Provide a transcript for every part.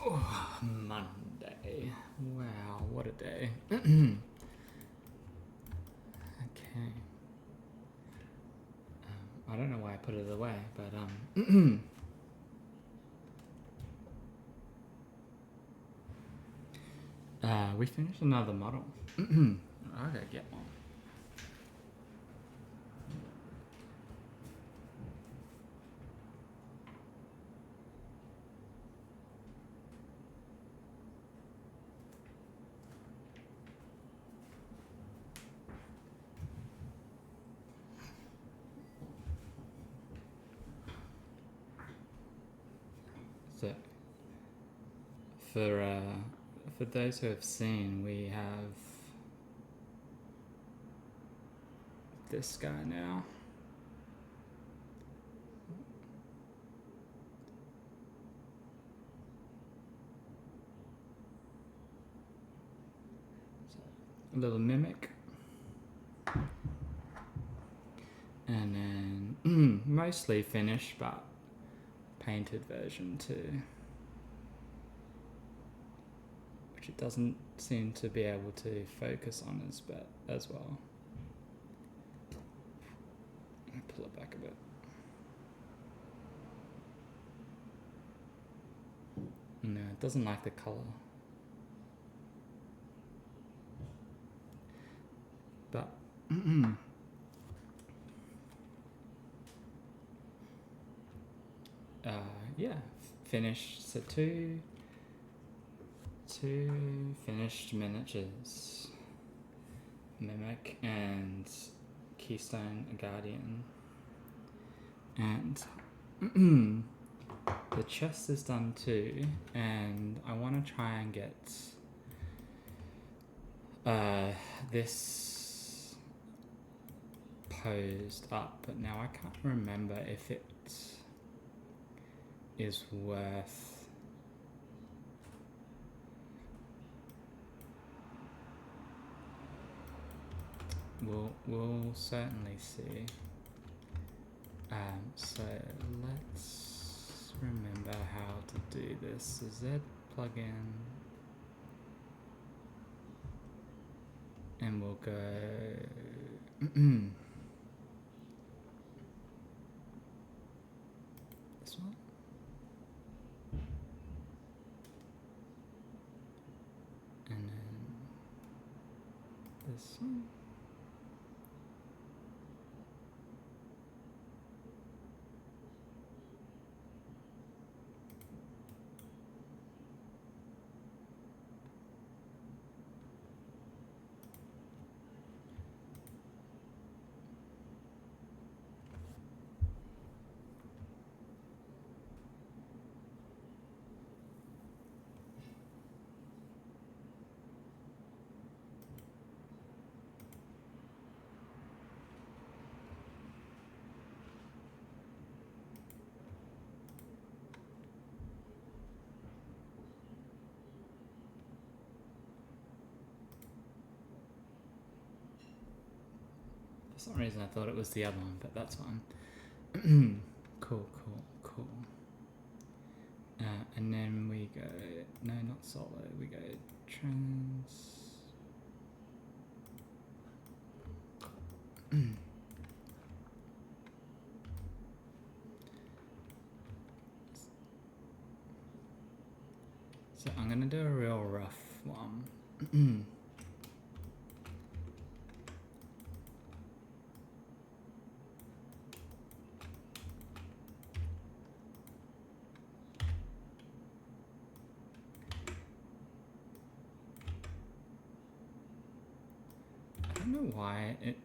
Oh, Monday. Wow, what a day. Okay. I don't know why I put it away, but we finished another model. I gotta get one. So, for those who have seen, we have this guy now. So, a little mimic. And then mostly finished, but painted version too. Which it doesn't seem to be able to focus on as well. Let me pull it back a bit. No, it doesn't like the color. But yeah, finished. So two finished miniatures, Mimic and Keystone Guardian, and the chest is done too, and I want to try and get this posed up, but now I can't remember if it is worth we'll certainly see. So let's remember how to do this. Z plugin, and we'll go this one. And then this one. For some reason I thought it was the other one, but that's fine. Cool. And then we go, no, not solo, we go trans. So I'm gonna do a real rough one. I don't know why it.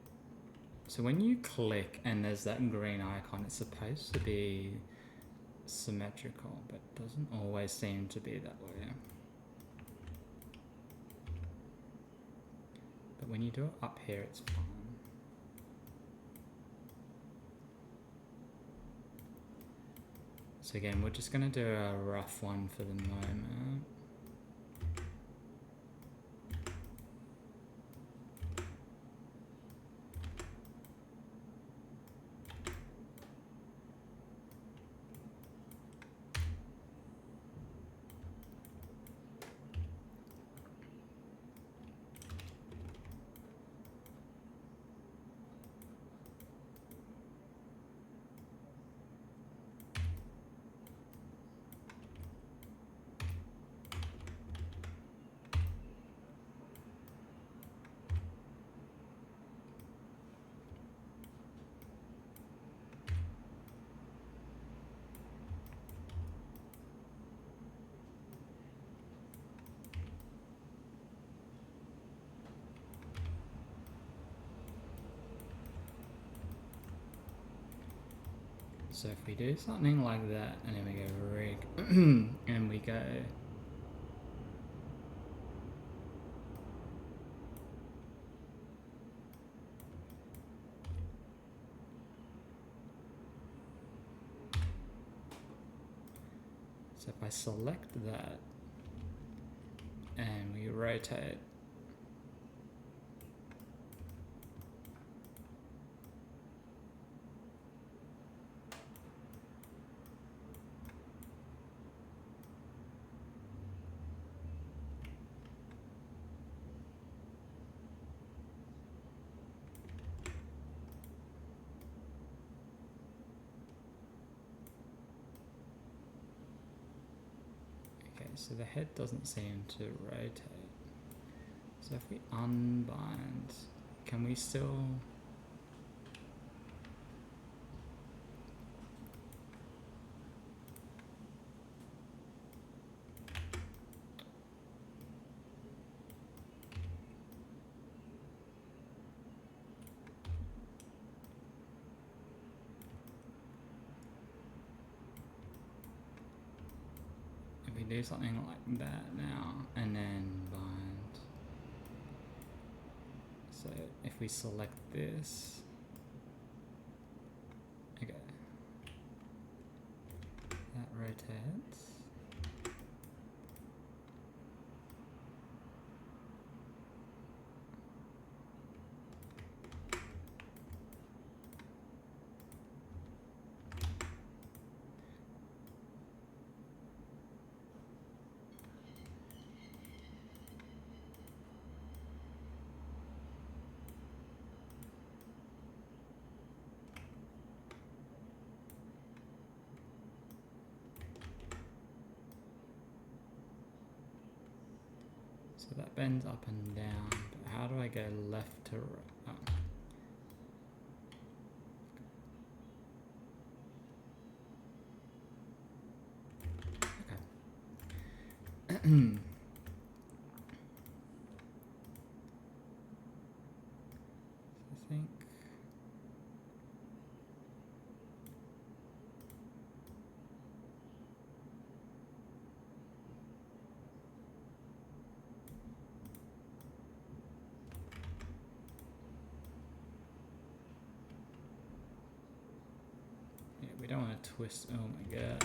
So when you click and there's that green icon, it's supposed to be symmetrical, but it doesn't always seem to be that way. But when you do it up here, it's fine. So again, we're just gonna do a rough one for the moment. So if we do something like that, and then we go rig, and we go so if I select that and we rotate, okay, so the head doesn't seem to rotate. So if we unbind, can we still? If we do something like that now, and then bind. So if we select this, okay, that rotates. So that bends up and down, but how do I go left to right? Oh. Okay. I think yeah, we don't want to twist. Oh my god.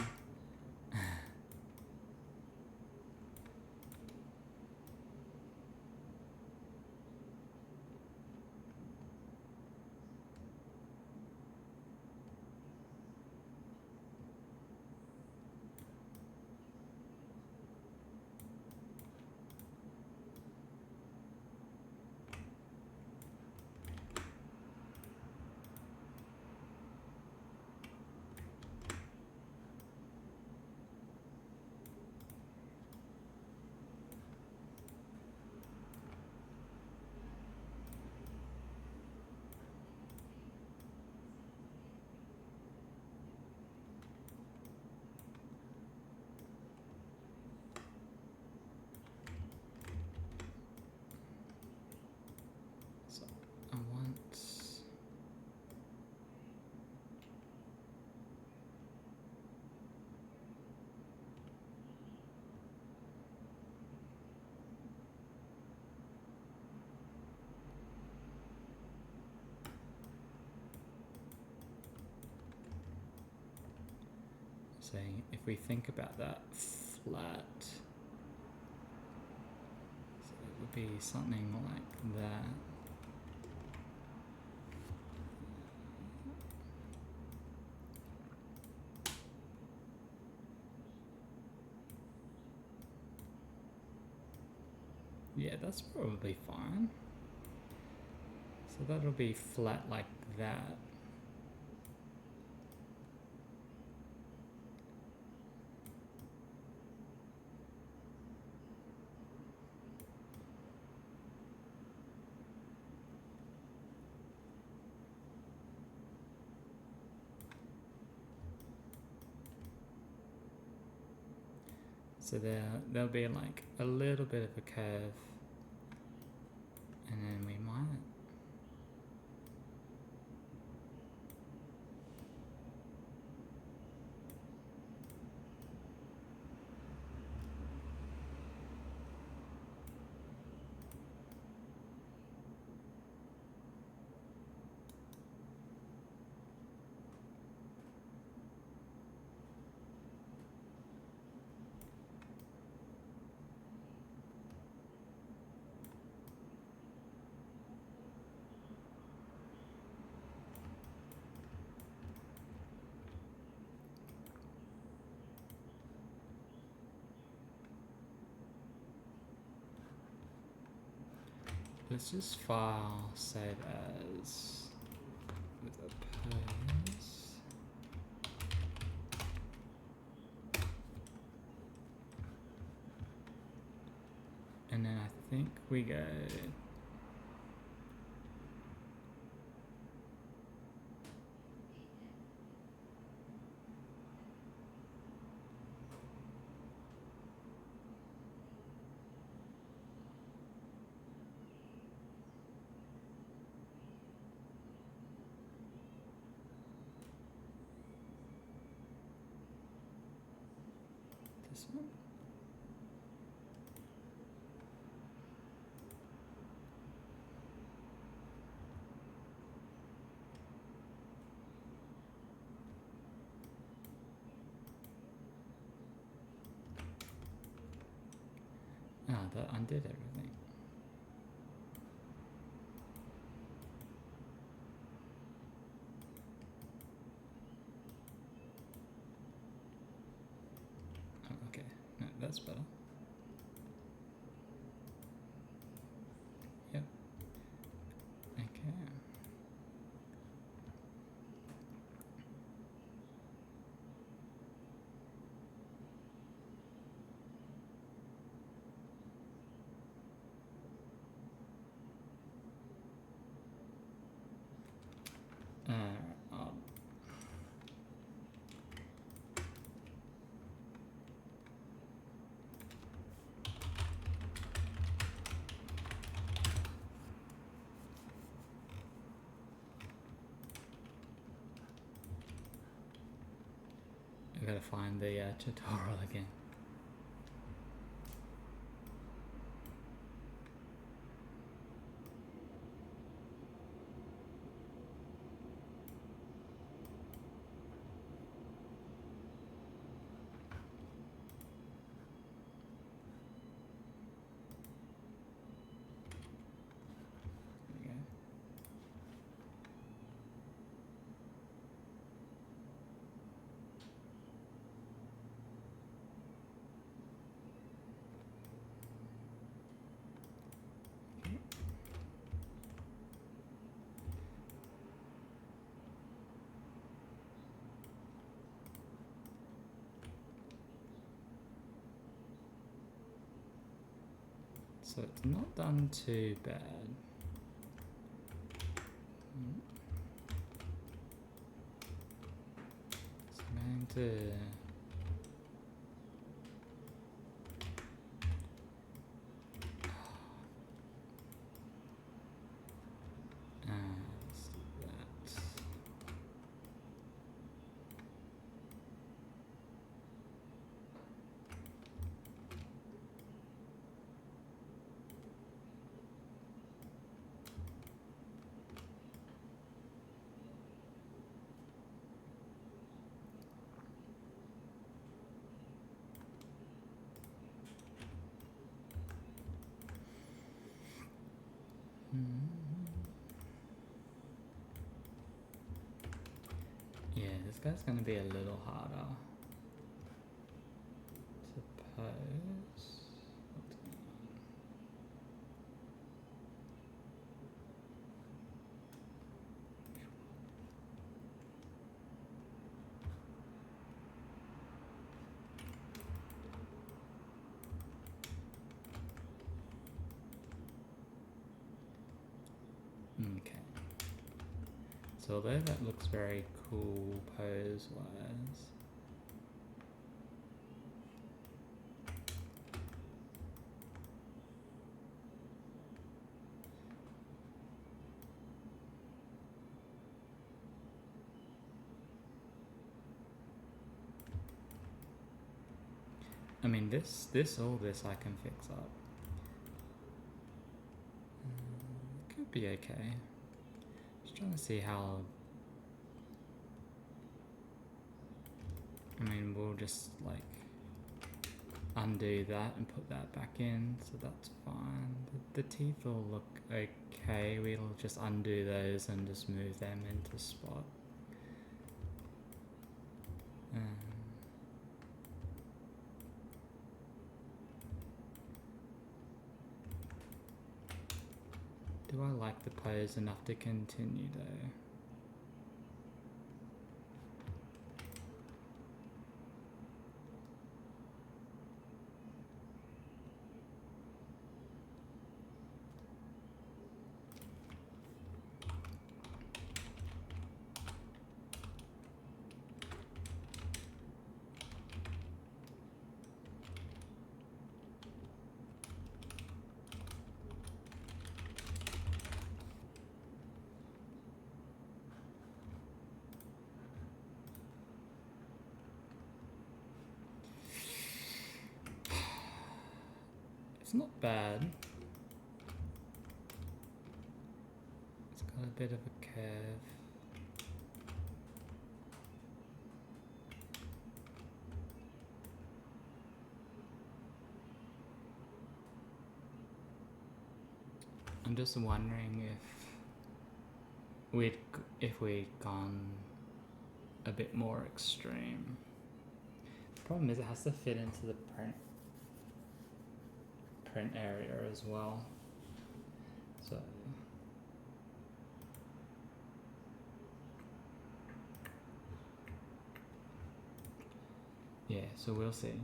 So I want. Saying if we think about that flat, so it would be something like that. Yeah, that's probably fine. So that'll be flat like that. So there'll be like a little bit of a curve, and then we might. let's just file save as with a pose. And then I think we go this one. Ah, that undid everything. Oh, okay, no, that's better. Yep. Okay. I'll I gotta find the tutorial again. There we go. So it's not done too bad. So I'm going to that. Yeah, this guy's gonna be a little harder to pose. What's going on? Okay. So although that looks very cool pose-wise, I mean all this I can fix up. Could be okay. Just trying to see how. I mean, we'll just like undo that and put that back in, so that's fine. The teeth will look okay. We'll just undo those and just move them into spot. Do I like the pose enough to continue though? It's not bad. It's got a bit of a curve. I'm just wondering if we'd gone a bit more extreme. The problem is it has to fit into the print area as well. So yeah, so we'll see.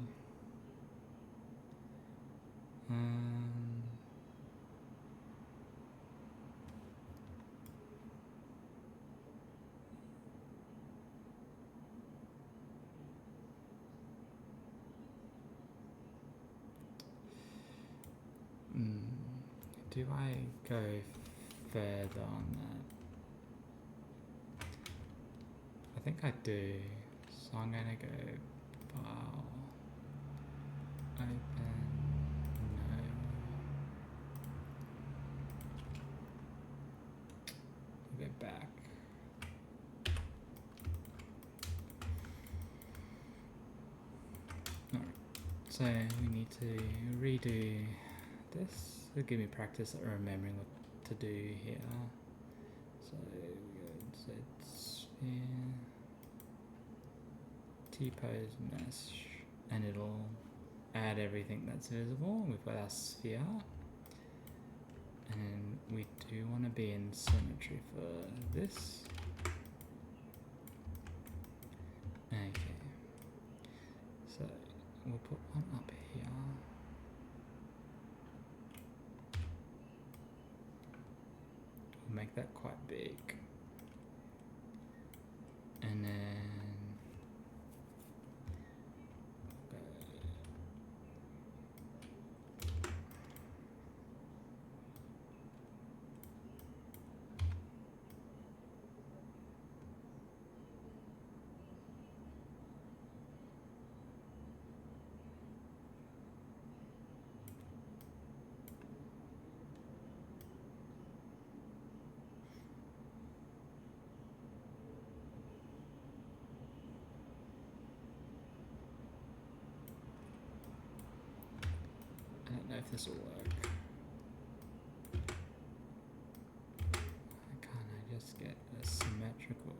Do I go further on that? I think I do. So I'm gonna go file, open, no. We'll go back. Alright, so we need to redo this. It'll give me practice at remembering what to do here. So we go Z sphere, T-pose mesh, and it'll add everything that's visible. We've got our sphere, and we do want to be in symmetry for this. Okay, so we'll put one up here. Make that quite big, and then I don't know if this will work. Can't I just get a symmetrical?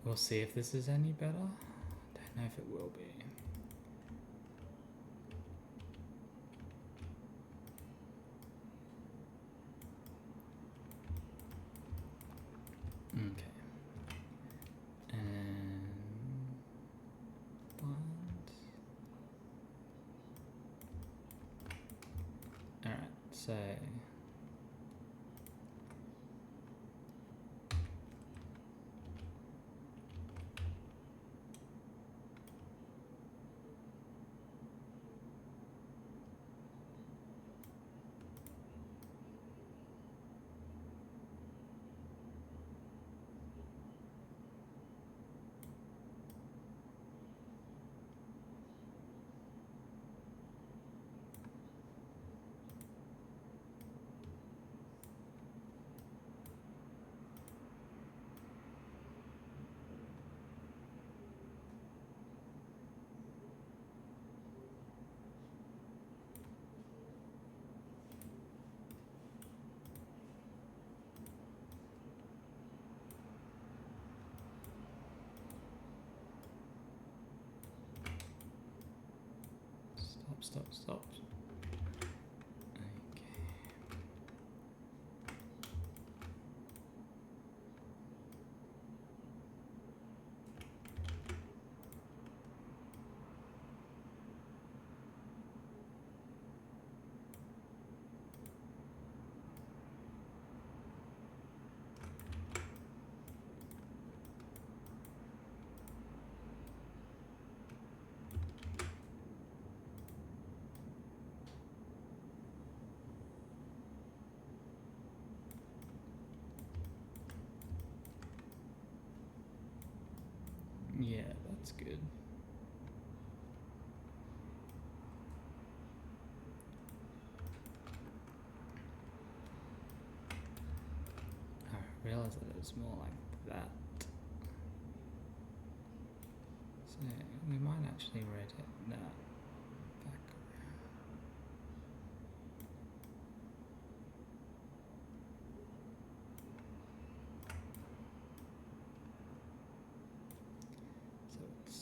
We'll see if this is any better. Don't know if it will be. Okay. And bind. Alright, so stop. Okay. Yeah, that's good. I realized that it was more like that. So we might actually rotate that back. So it's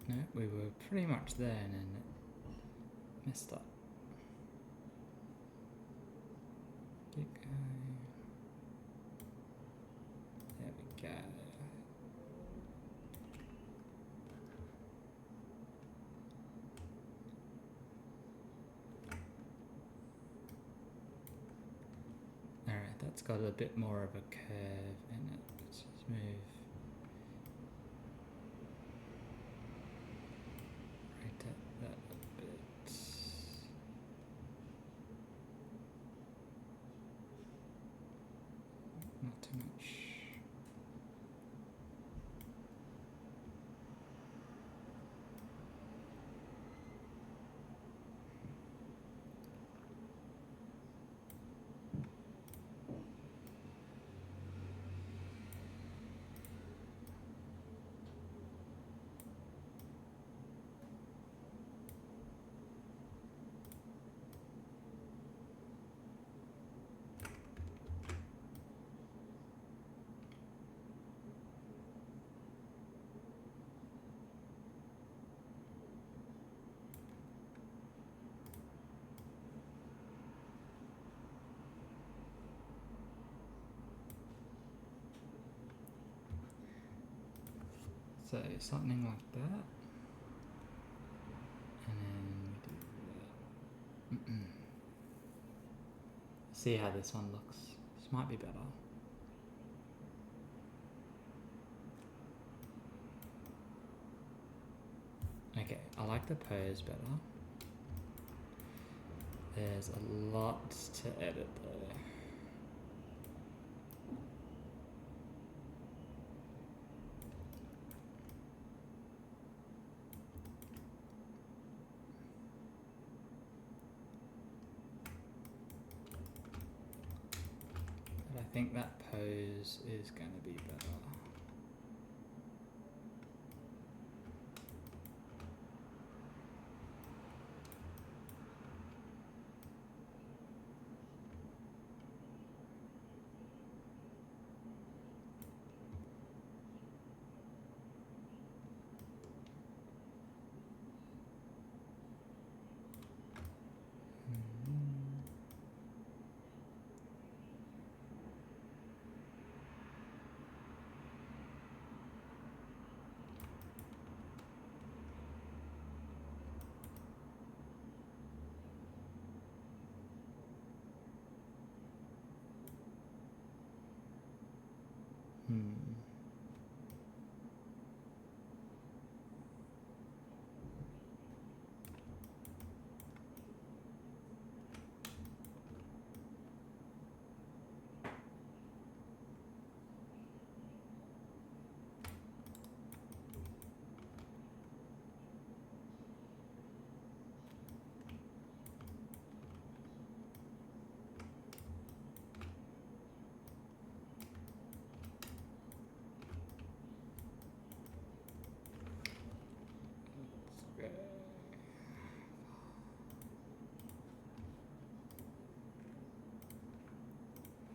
no, we were pretty much there and then it messed up. Keep going. There we go. Alright, that's got a bit more of a curve in it. Let's just move. Rotate that a bit. Not too much. So something like that. And then we do that. See how this one looks. This might be better. Okay, I like the pose better. There's a lot to edit though. But I think that pose is going to be better.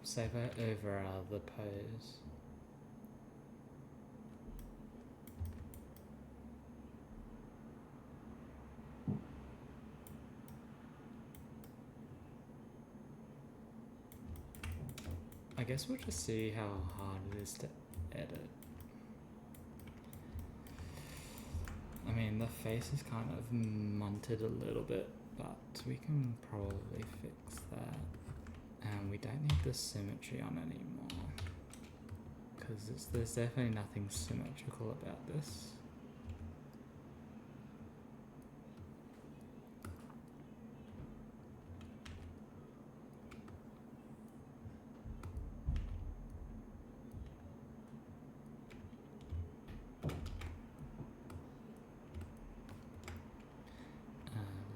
Save it over the pose. I guess we'll just see how hard it is to edit. I mean, the face is kind of munted a little bit, but we can probably fix that. And we don't need the symmetry on anymore, because there's definitely nothing symmetrical about this.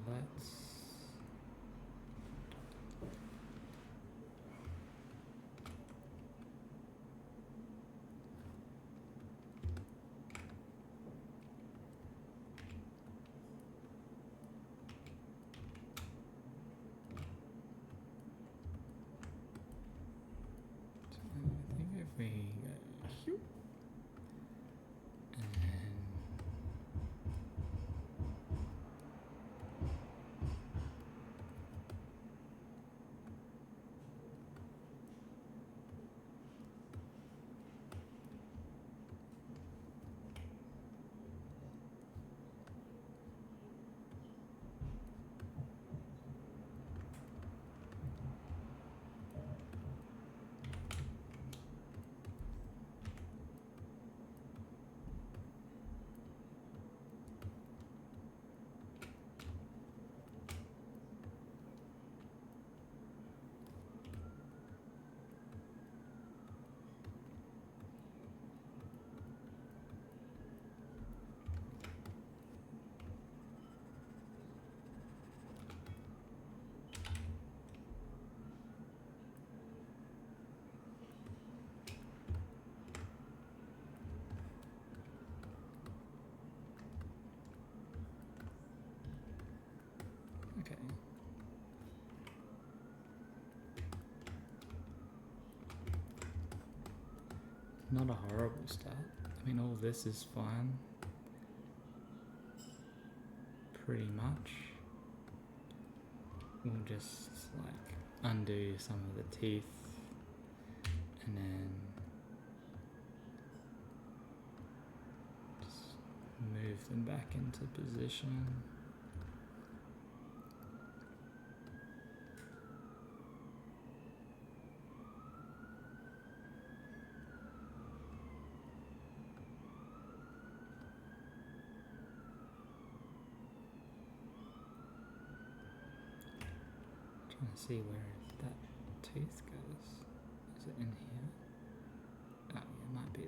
Let's I think if we go here, and then okay. Not a horrible start. I mean, all this is fine. Pretty much. We'll just like undo some of the teeth and then just move them back into position. Trying to see where that tooth goes. Is it in here? Oh, yeah, it might be there.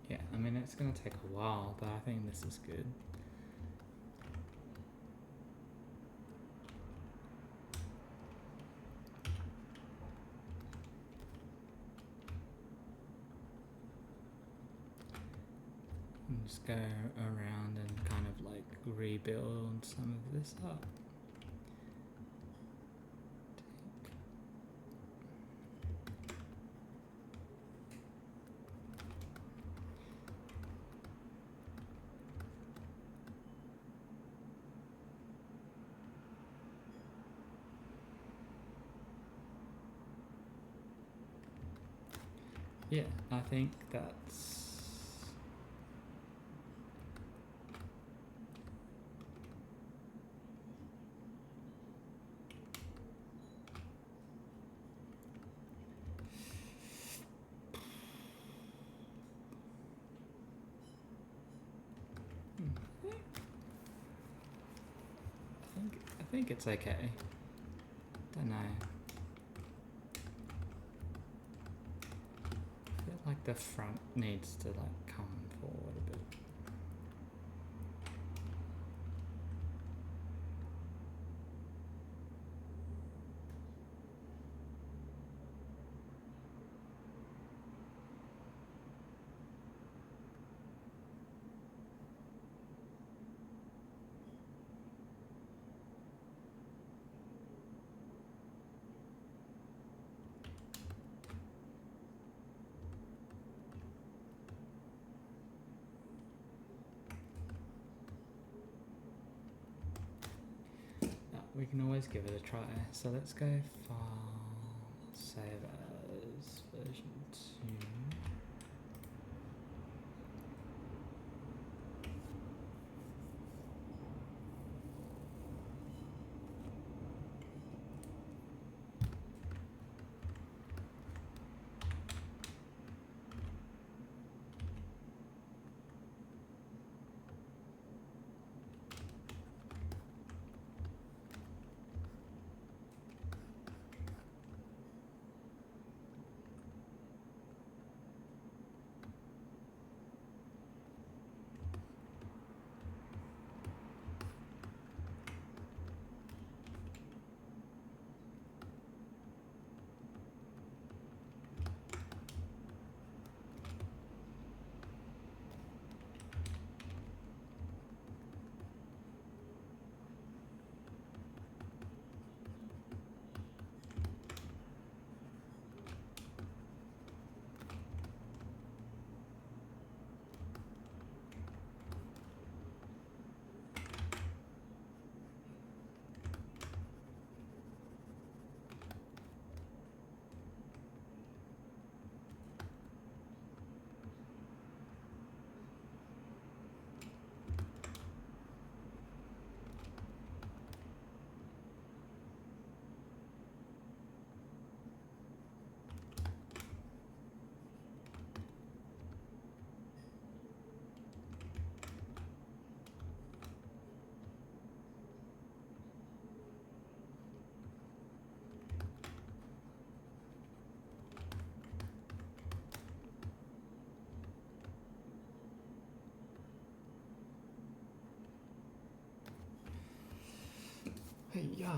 Yeah, I mean, it's going to take a while, but I think this is good. And just go around and kind of like rebuild some of this up. Yeah, I think that's... I think it's okay. Don't know. I feel like the front needs to like come forward a bit. We can always give it a try. So let's go file, save as version 2. Hey, yeah.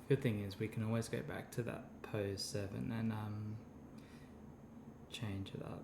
Good thing is we can always go back to that pose 7 and change it up.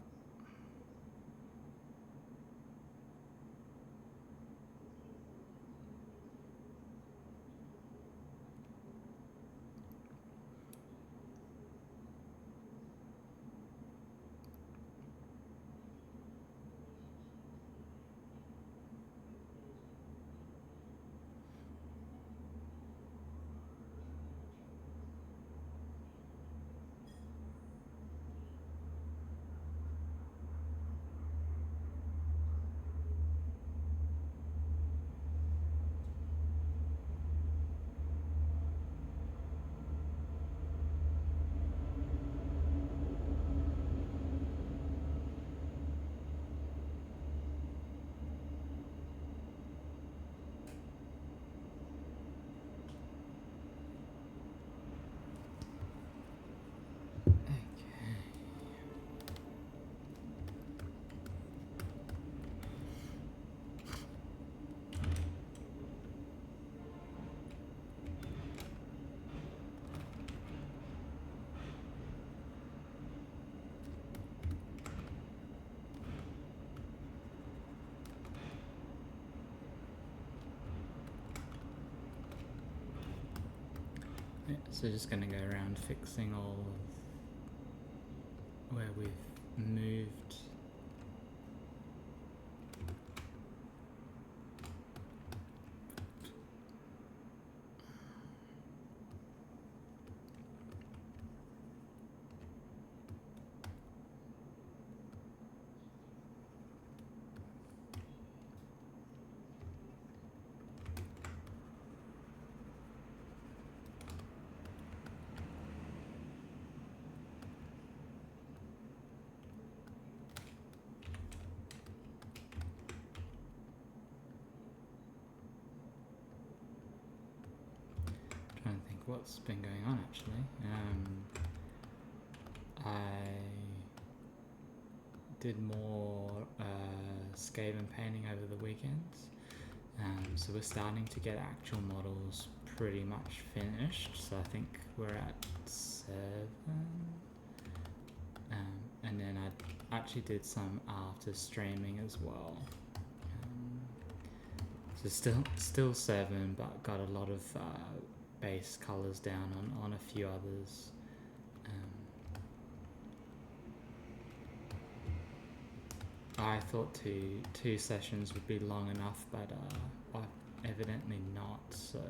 Yeah, so just going to go around fixing all of where we've moved. Trying to think what's been going on actually. I did more scaven painting over the weekends, so we're starting to get actual models pretty much finished. So I think we're at 7, and then I actually did some after streaming as well. So still 7, but got a lot of base colors down on a few others. I thought two sessions would be long enough, but evidently not. So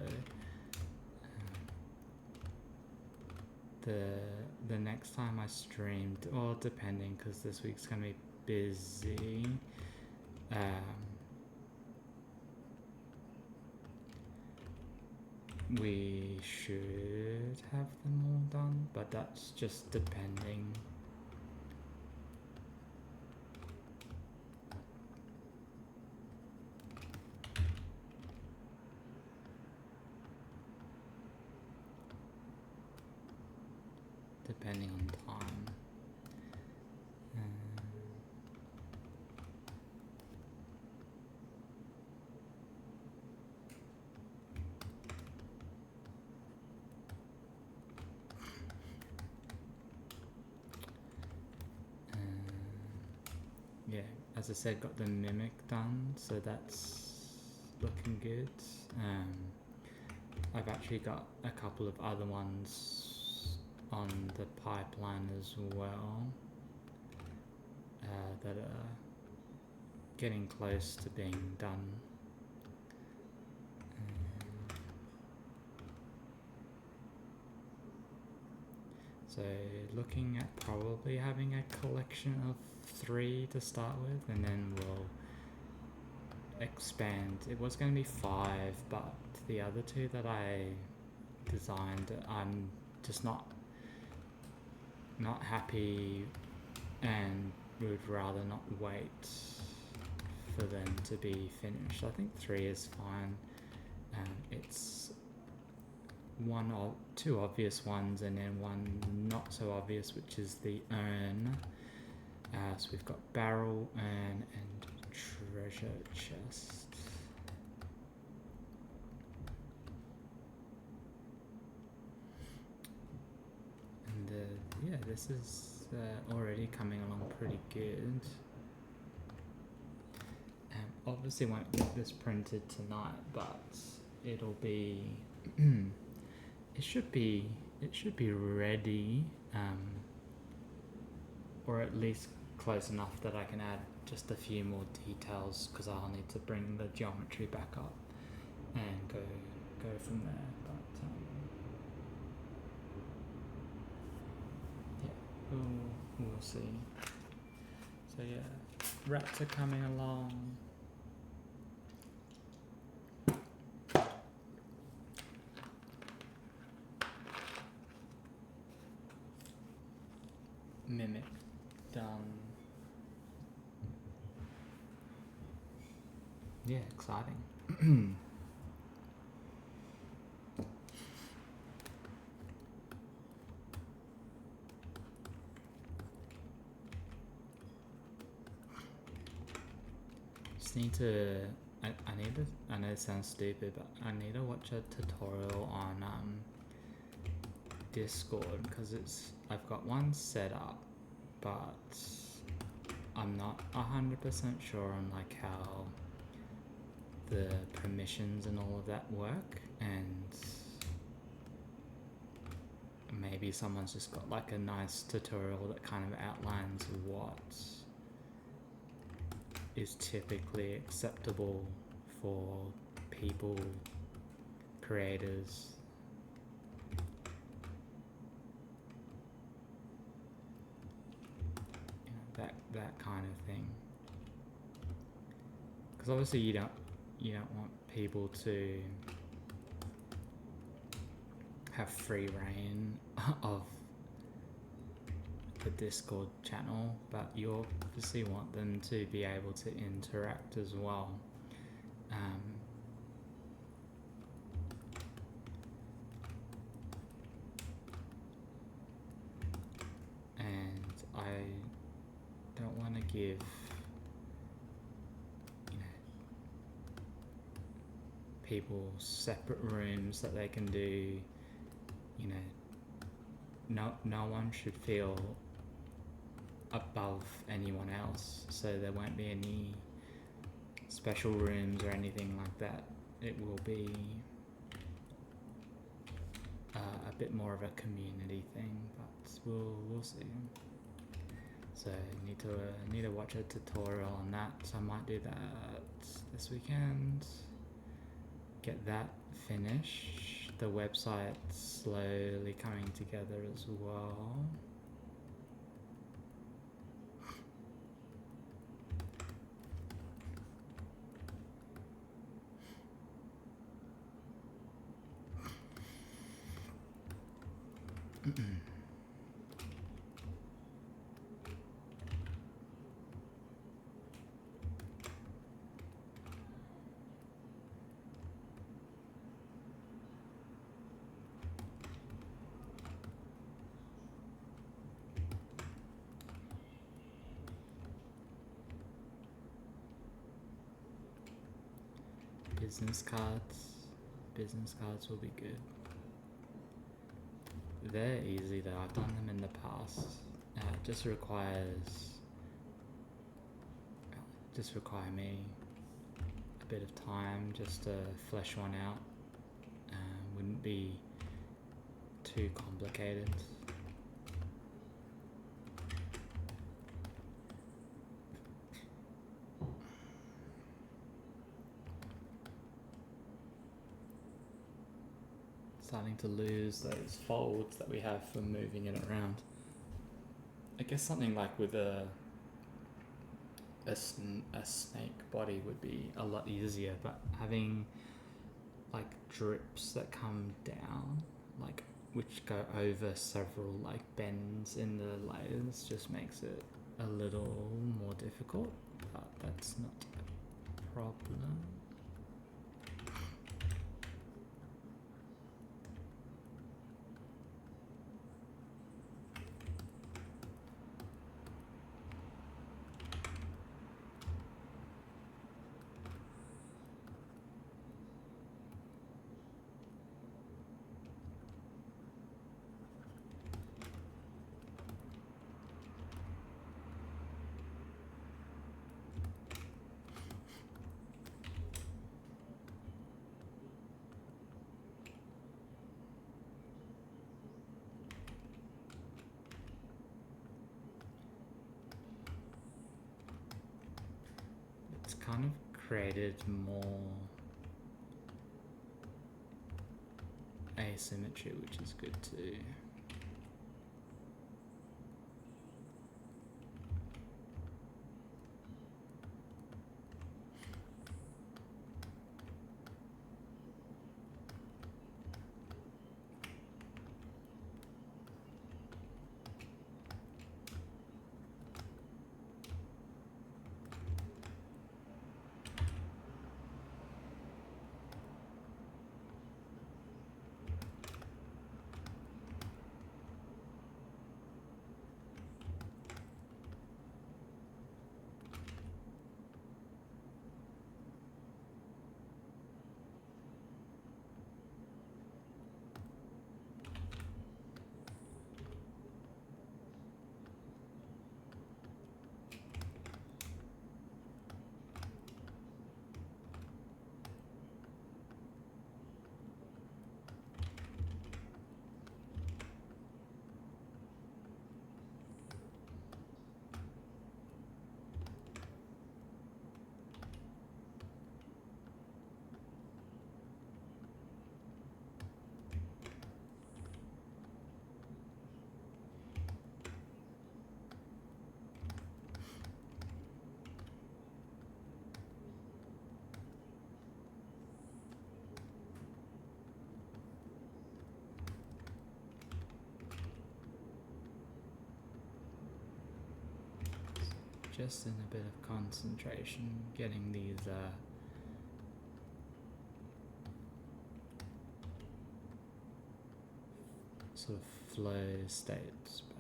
the next time I streamed, well, depending, because this week's gonna be busy. We should have them all done, but that's just depending. Depending on time. Yeah, as I said, got the mimic done, so that's looking good. I've actually got a couple of other ones on the pipeline as well that are getting close to being done. So looking at probably having a collection of 3 to start with, and then we'll expand. It was going to be 5, but the other 2 that I designed, I'm just not not happy and would rather not wait for them to be finished. I think 3 is fine. It's two obvious ones and then one not so obvious, which is the urn. So we've got barrel, urn, and treasure chest. And yeah, this is already coming along pretty good. Obviously won't get this printed tonight, but it'll be it should be ready, or at least close enough that I can add just a few more details, because I'll need to bring the geometry back up and go from there. But yeah, we'll see. So yeah, rats are coming along. Mimic done. Yeah, exciting. Just need to I know it sounds stupid, but I need to watch a tutorial on Discord, because I've got one set up, but I'm not 100% sure on like how the permissions and all of that work, and maybe someone's just got like a nice tutorial that kind of outlines what is typically acceptable for people, creators. That kind of thing, because obviously you don't want people to have free reign of the Discord channel, but you obviously want them to be able to interact as well. And I don't want to give people separate rooms that they can do. No one should feel above anyone else, so there won't be any special rooms or anything like that. It will be a bit more of a community thing, but we'll see. So need to watch a tutorial on that, so I might do that this weekend. Get that finished. The website slowly coming together as well. Business cards will be good. They're easy though, I've done them in the past. It just require me a bit of time just to flesh one out. Wouldn't be too complicated. Starting to lose those folds that we have for moving it around. I guess something like with a snake body would be a lot easier, but having like drips that come down, like which go over several like bends in the layers, just makes it a little more difficult, but that's not a problem. It's kind of created more asymmetry, which is good too. Just in a bit of concentration, getting these sort of flow states back.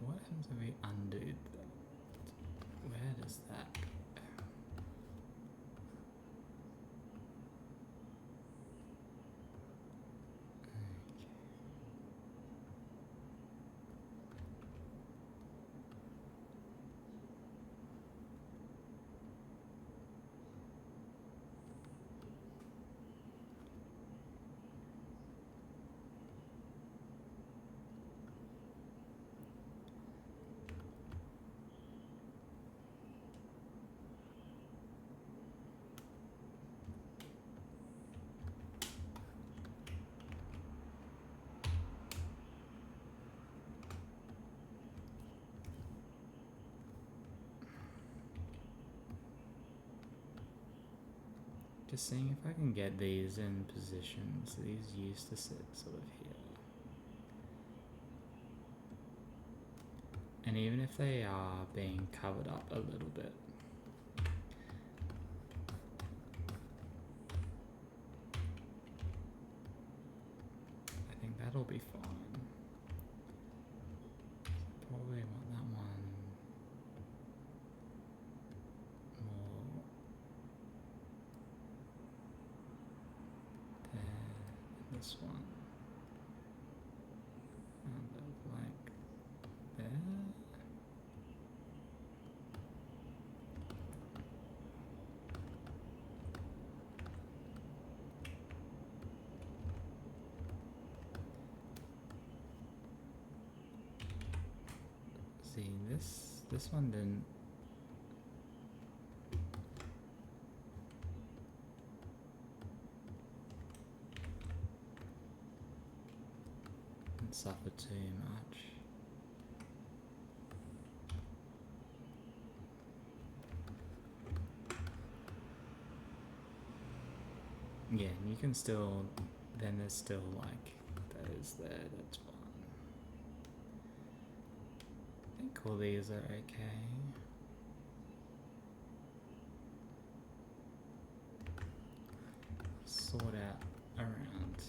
What happens if we undo that? Where does that go? Just seeing if I can get these in position, so these used to sit sort of here. And even if they are being covered up a little bit, I think that'll that'll be fine. Probably want that one more there, and this one kind of like there. See, this one didn't. Didn't suffer too much. Yeah, and you can still. Then there's still like those there. That's fine. I think all these are okay. Sort out around here.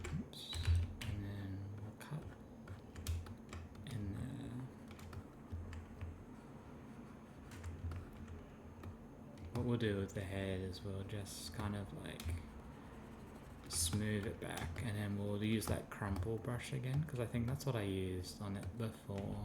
Oops. And then we'll cut in there. What we'll do with the head is we'll just kind of like smooth it back, and then we'll use that crumple brush again, because I think that's what I used on it before.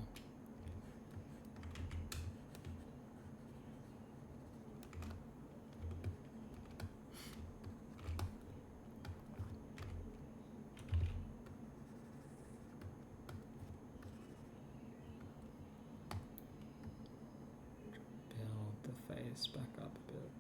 Build the face back up a bit.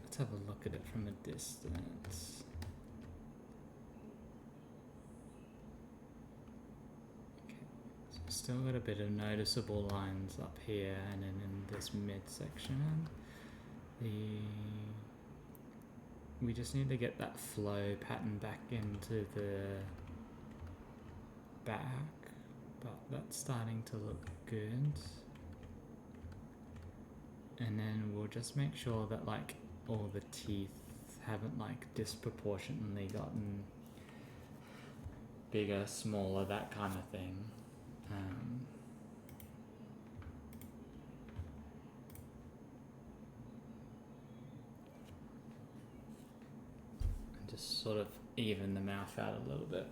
Let's have a look at it from a distance. Okay, so still got a bit of noticeable lines up here and then in this midsection. We just need to get that flow pattern back into the back, but that's starting to look good. And then we'll just make sure that like all the teeth haven't like disproportionately gotten bigger, smaller, that kind of thing. And just sort of even the mouth out a little bit.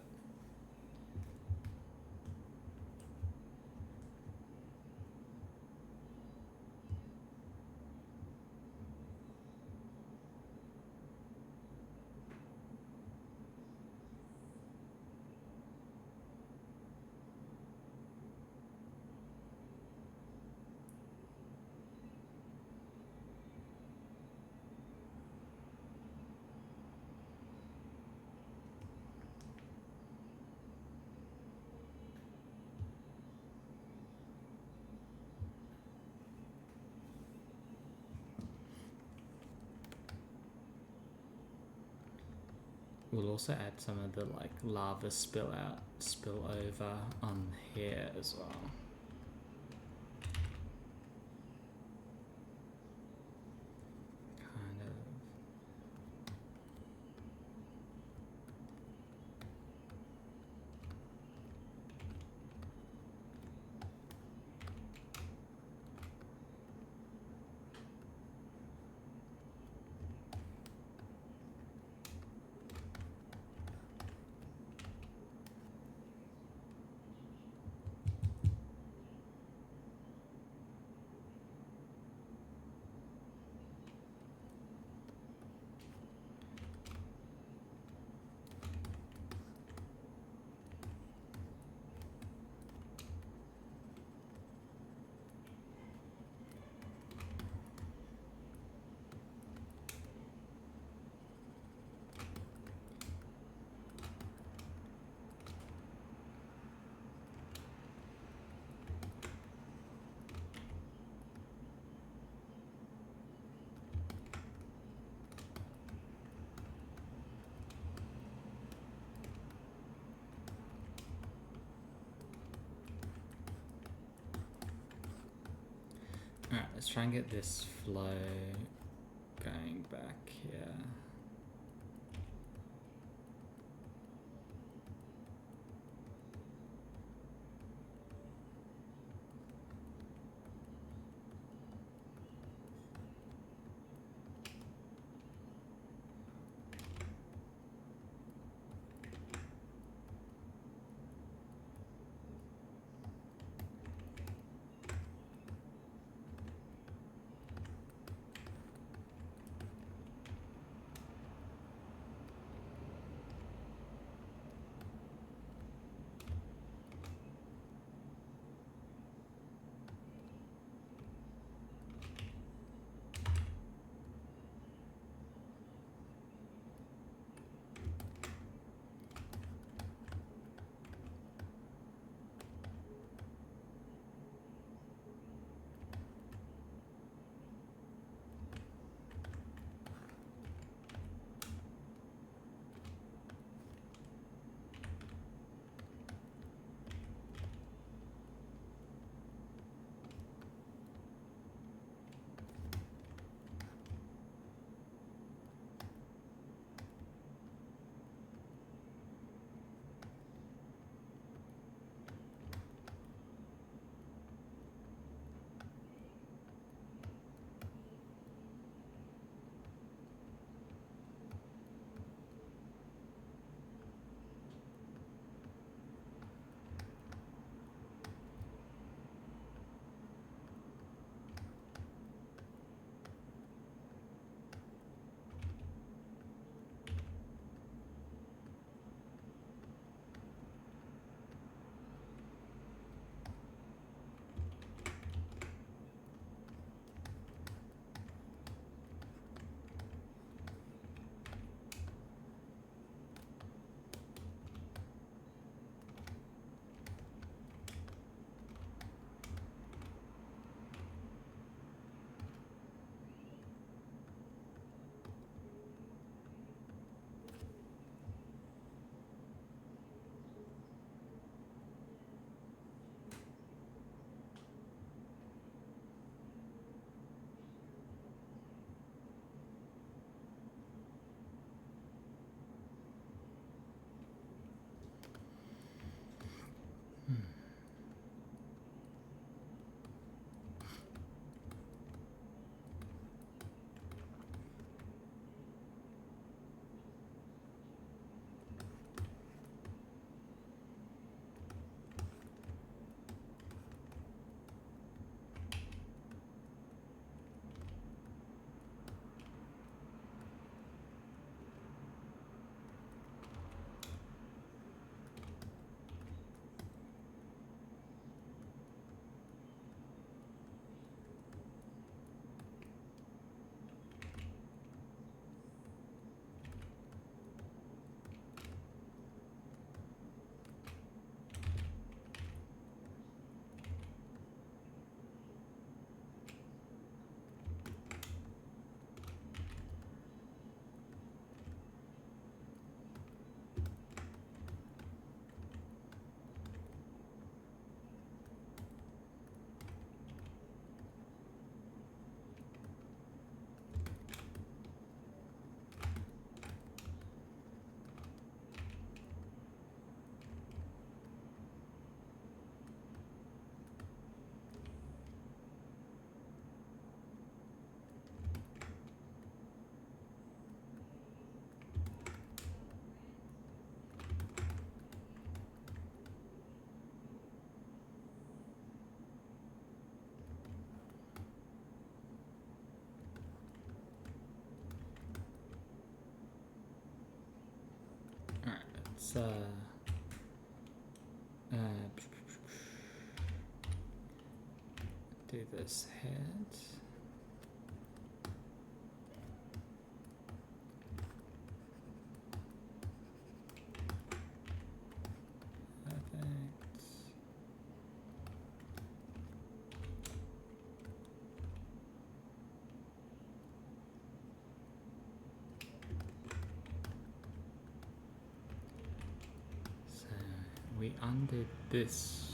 We'll also add some of the like lava spill over on here as well. Kind of. Alright, let's try and get this flow going back here. Let's do this head. Perfect. So we undid this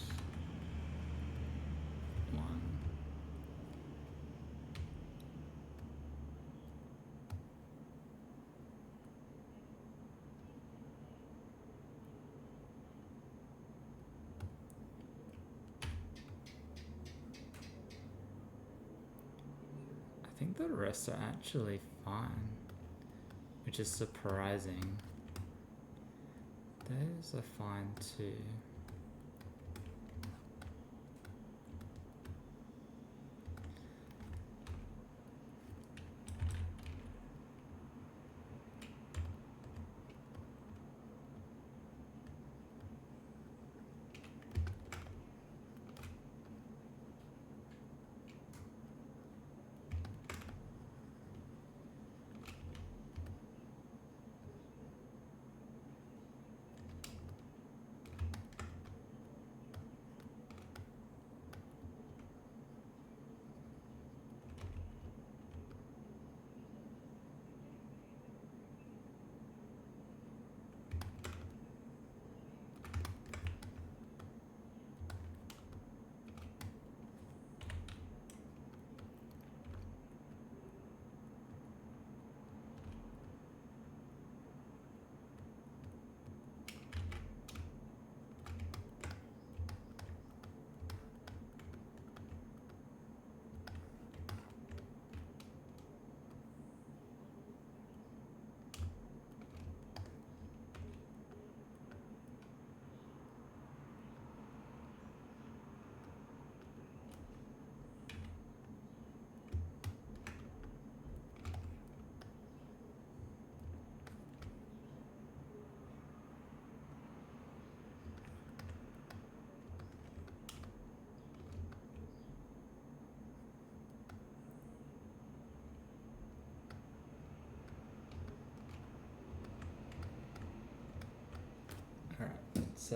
one. think the rest are actually fine, which is surprising. Those are fine too. Alright, let's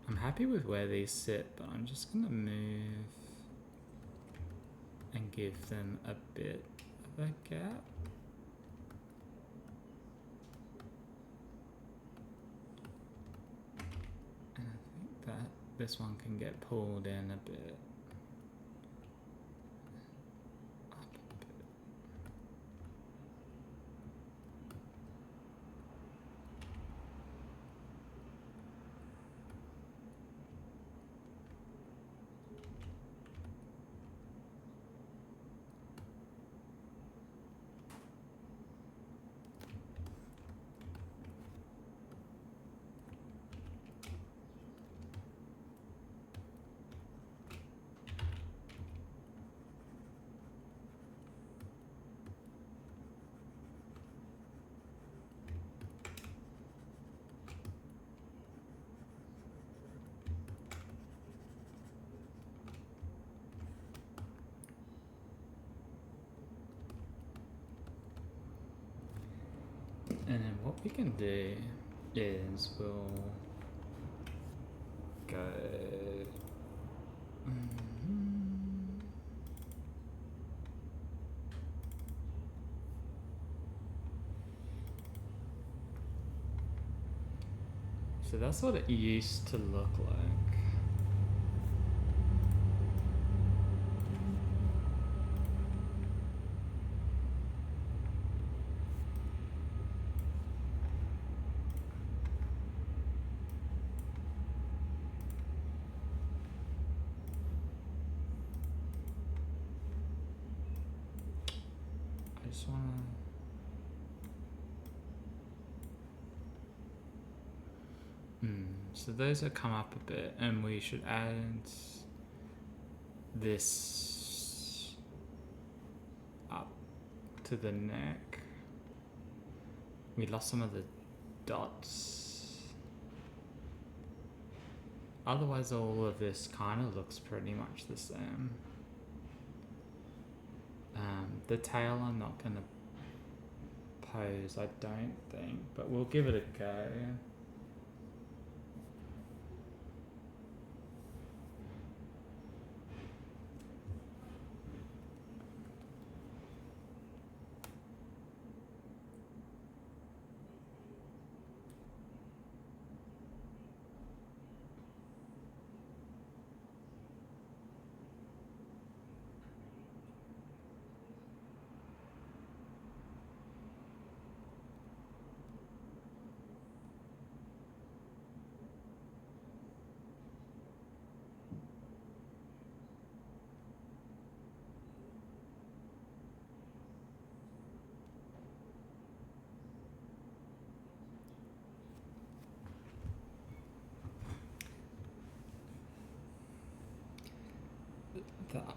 I'm happy with where these sit, but I'm just gonna move and give them a bit of a gap. And I think that this one can get pulled in a bit. Up a bit. And then what we can do is we'll go. So that's what it used to look like. I just want to. So those have come up a bit, and we should add this up to the neck. We lost some of the dots. Otherwise, all of this kind of looks pretty much the same. The tail I'm not going to pose, I don't think, but we'll give it a go.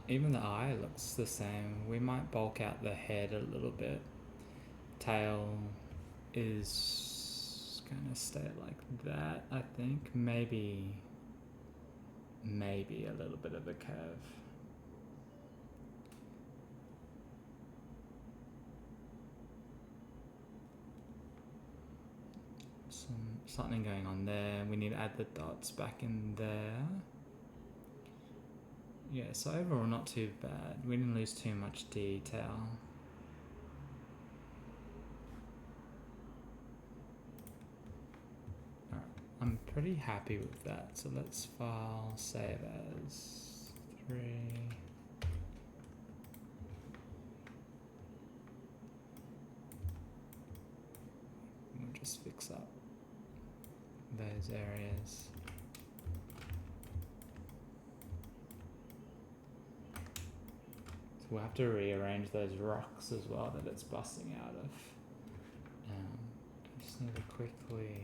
even the eye looks the same. We might bulk out the head a little bit. Tail is gonna stay like that, I think. Maybe a little bit of a curve. Something going on there. We need to add the dots back in there. Yeah, so overall not too bad. We didn't lose too much detail. Alright, I'm pretty happy with that. So let's file, save as 3. We'll just fix up those areas. So we'll have to rearrange those rocks as well that it's busting out of. I just need to quickly...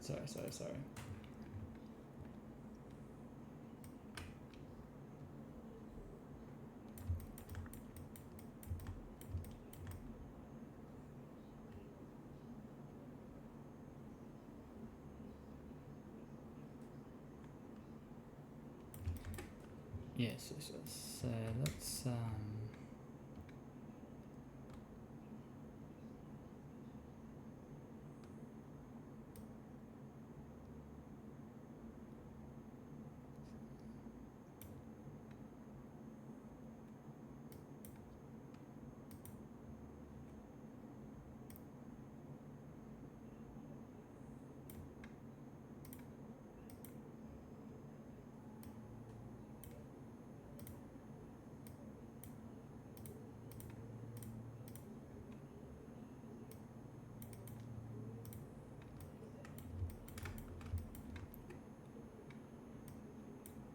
Sorry. Yes. So let's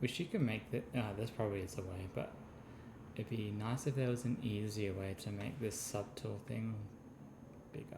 wish you could make that. This probably is a way, but it'd be nice if there was an easier way to make this subtool thing bigger.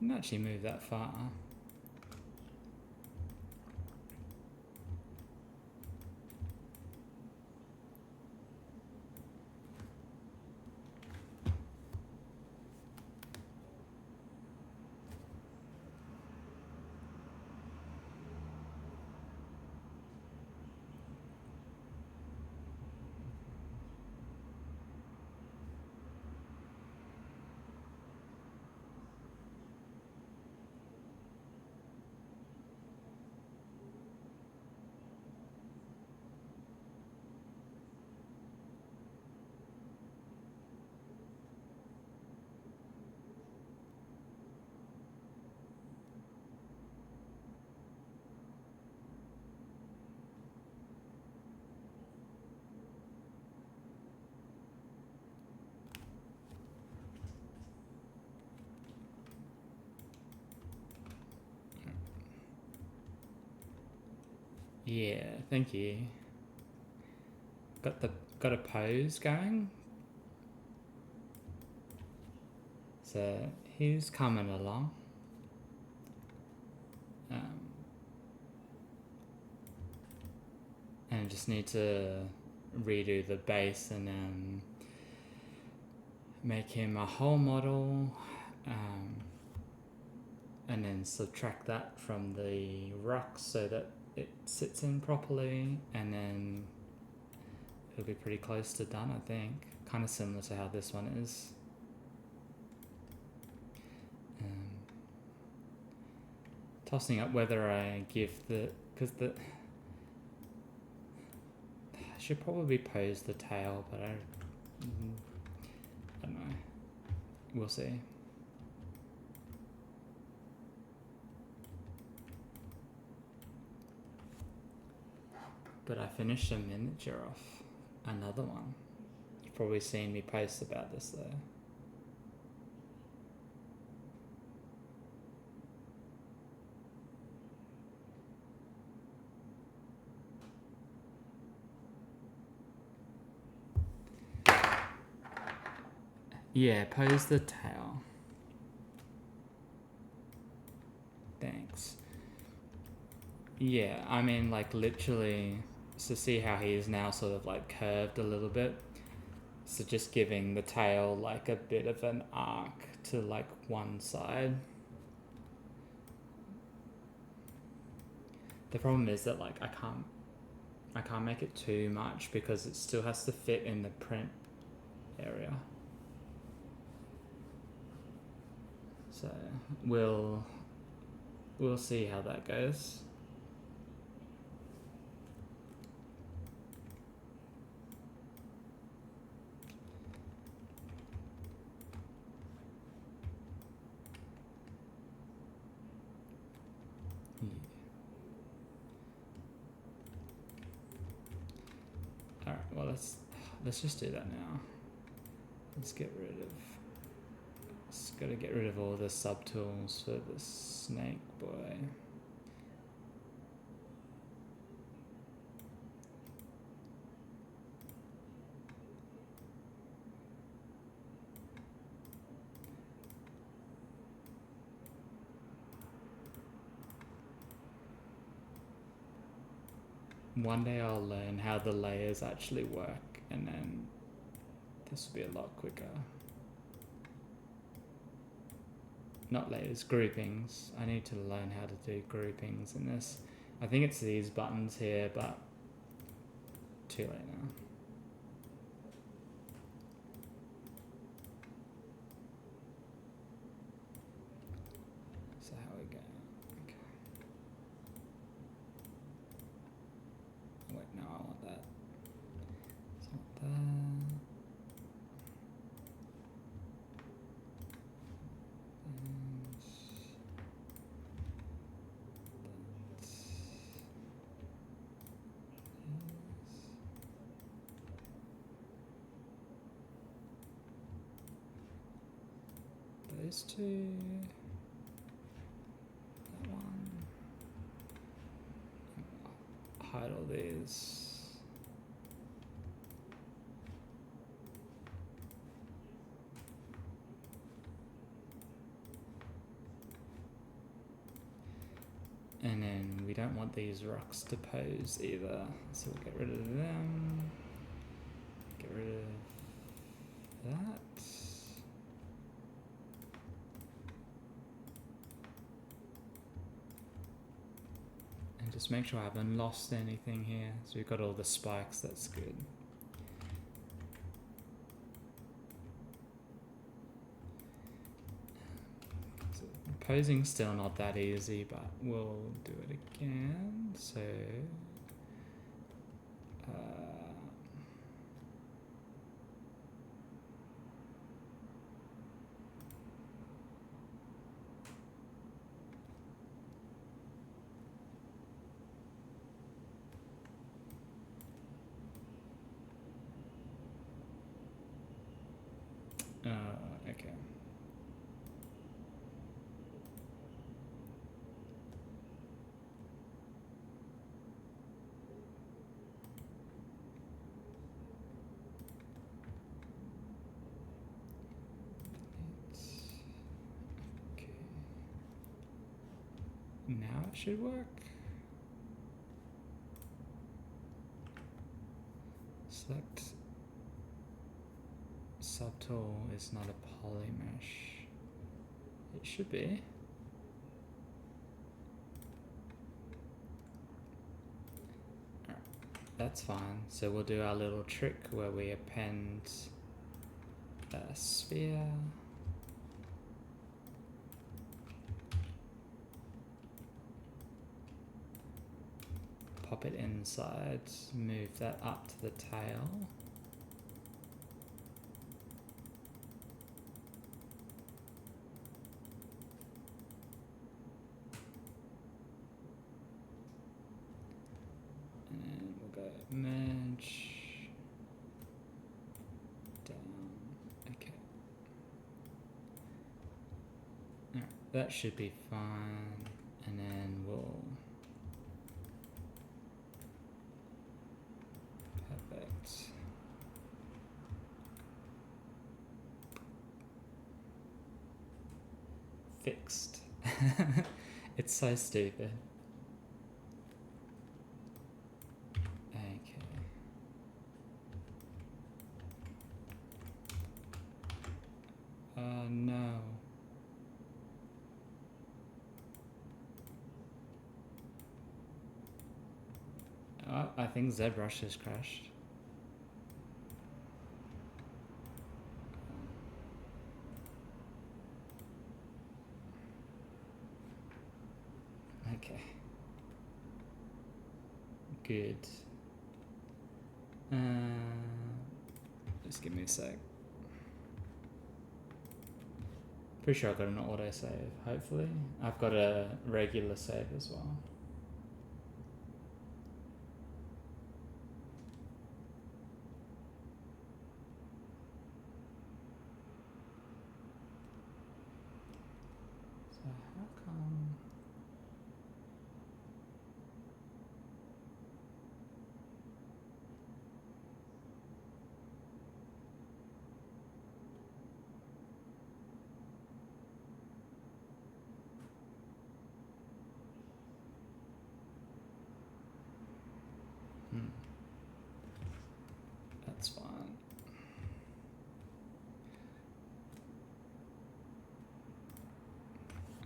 I can actually move that far. Yeah, thank you. Got a pose going. So he's coming along. And I just need to redo the base and then make him a whole model, and then subtract that from the rock so that it sits in properly, and then it'll be pretty close to done, I think. Kind of similar to how this one is. Tossing up whether I give because I should probably pose the tail, but I don't know. We'll see. But I finished a miniature off another one. You've probably seen me post about this though. Yeah, pose the tail. Thanks. Yeah, I mean, like literally, to see how he is now sort of like curved a little bit. So just giving the tail like a bit of an arc to like one side. The problem is that like I can't make it too much because it still has to fit in the print area. So we'll see how that goes. Alright, well let's just do that now. Let's gotta get rid of all the subtools for the snake boy. One day I'll learn how the layers actually work, and then this will be a lot quicker. Not layers, groupings. I need to learn how to do groupings in this. I think it's these buttons here, but too late now. So how we go? Okay. Wait, no, I want that. So I want that. Those two, that one, hide all these. And then we don't want these rocks to pose either, so we'll get rid of them, get rid of that. Just make sure I haven't lost anything here. So we've got all the spikes, that's good. So posing's still not that easy, but we'll do it again. So okay. Okay. Now it should work. Select subtool is not a poly mesh. It should be. Alright, that's fine. So we'll do our little trick where we append a sphere. Pop it inside, move that up to the tail. And we'll go merge down. Okay. Alright, that should be fine. And then we'll fixed. It's so stupid. Okay. I think ZBrush has crashed. Okay. Good. Just give me a sec. Pretty sure I got an auto save, hopefully. I've got a regular save as well. So how come... That's fine.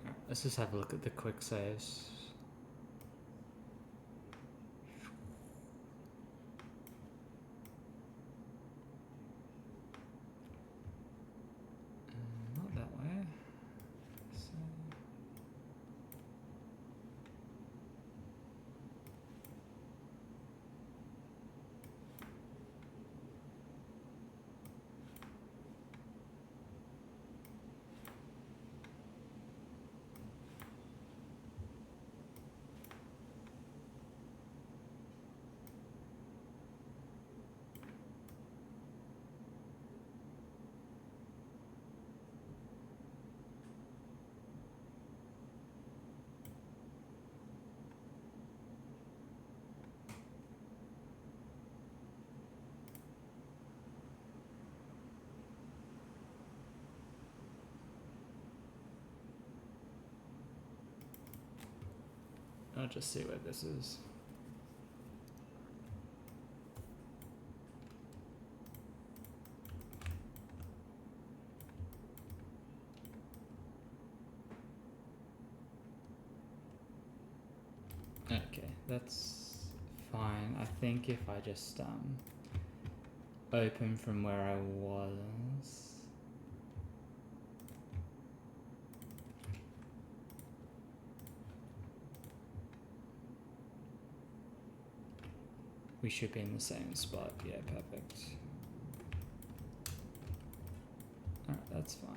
Alright, let's just have a look at the quick saves. Not that way. So... I'll just see where this is. Okay, that's fine. I think if I just open from where I was. We should be in the same spot. Yeah, perfect. Alright, that's fine.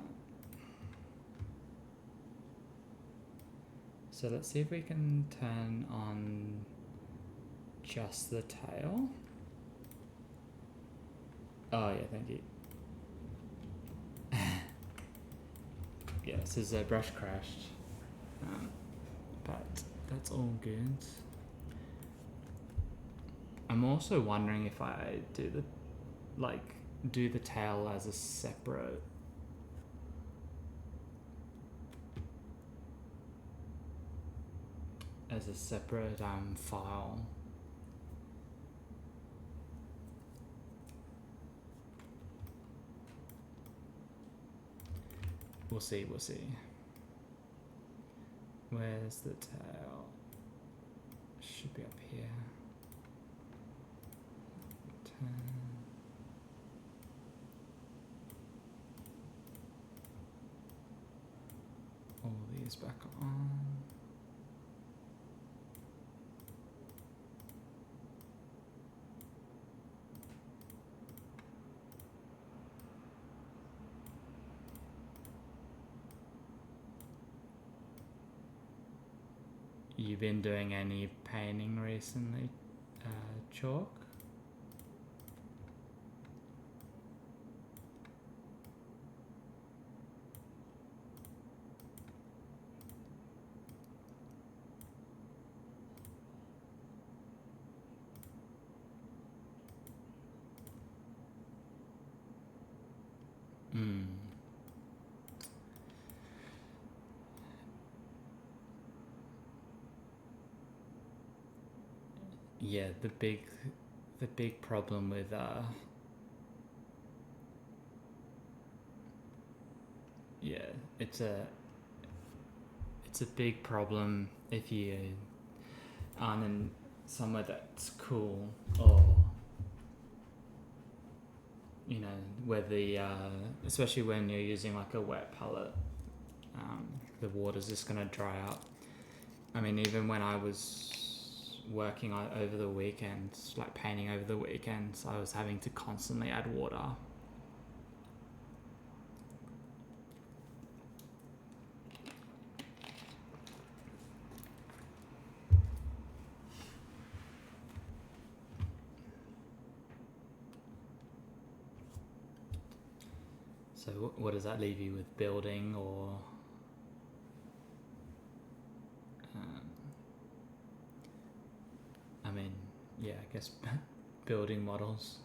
So let's see if we can turn on just the tail. Oh yeah, thank you. Yeah, this is a brush crashed. But that's all good. I'm also wondering if I do the tail as a separate file. We'll see. Where's the tail? Should be up here. All these back on. You been doing any painting recently, Chalk? Yeah, the big problem with yeah, it's a big problem if you aren't somewhere that's cool, or you know, where the especially when you're using like a wet palette, the water's just gonna dry up. I mean, even when I was working over the weekends, like painting over the weekends, I was having to constantly add water. So what does that leave you with, building or I mean, yeah, I guess building models.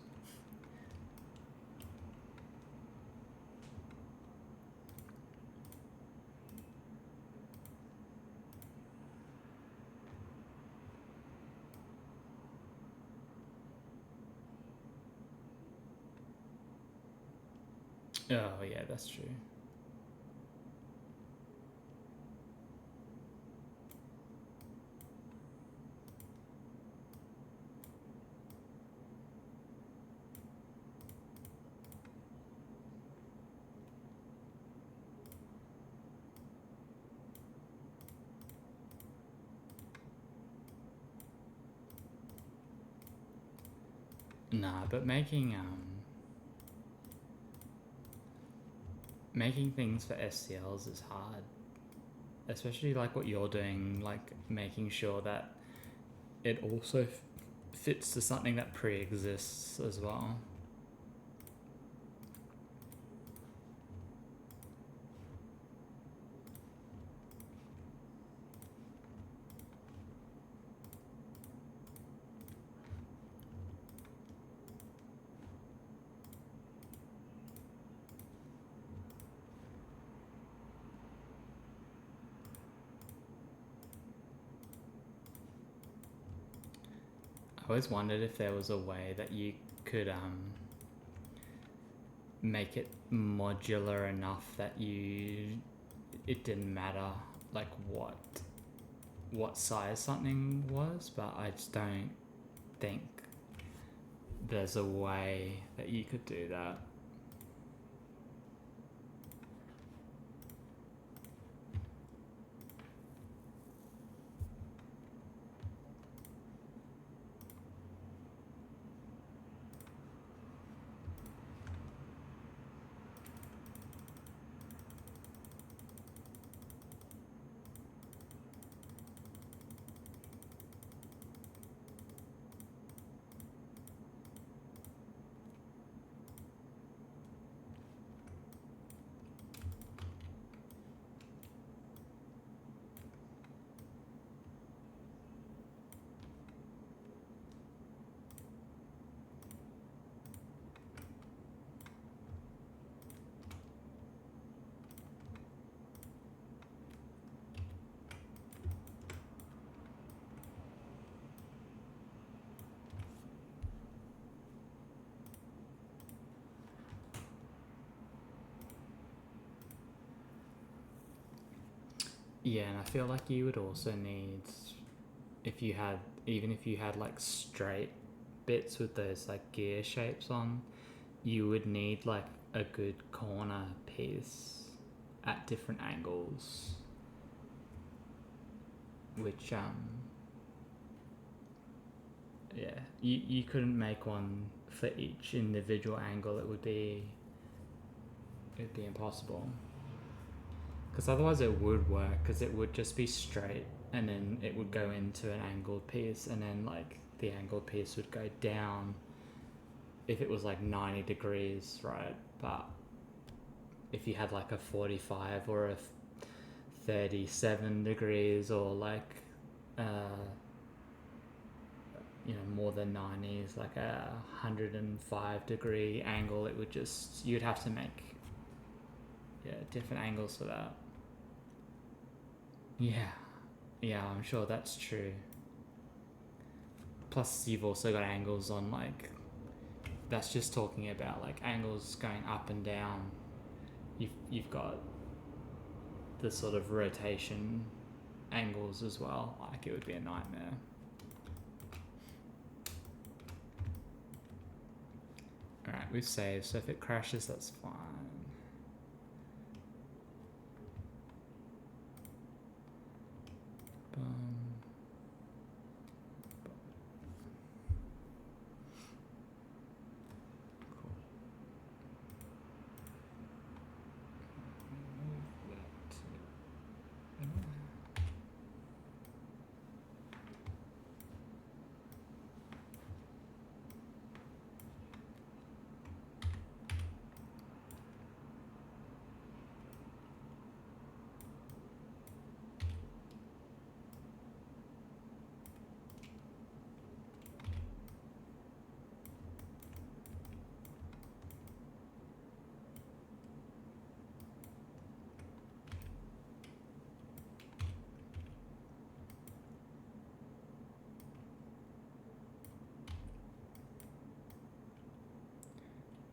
Oh yeah, that's true. Nah, but making things for STLs is hard, especially like what you're doing, like making sure that it also fits to something that pre-exists as well. I always wondered if there was a way that you could make it modular enough that it didn't matter like what size something was, but I just don't think there's a way that you could do that. Yeah, and I feel like you would also need, if you had, even if you had like straight bits with those like gear shapes on, you would need like a good corner piece at different angles, which yeah, you couldn't make one for each individual angle. It'd be impossible, because otherwise it would work, because it would just be straight and then it would go into an angled piece, and then like the angled piece would go down if it was like 90 degrees, right? But if you had like a 45 or a 37 degrees, or like you know, more than 90s, like a 105-degree angle, it would just, you'd have to make different angles for that. Yeah, I'm sure that's true. Plus you've also got angles on, like, that's just talking about like angles going up and down. You've got the sort of rotation angles as well. Like, it would be a nightmare. Alright, we've saved, so if it crashes, that's fine.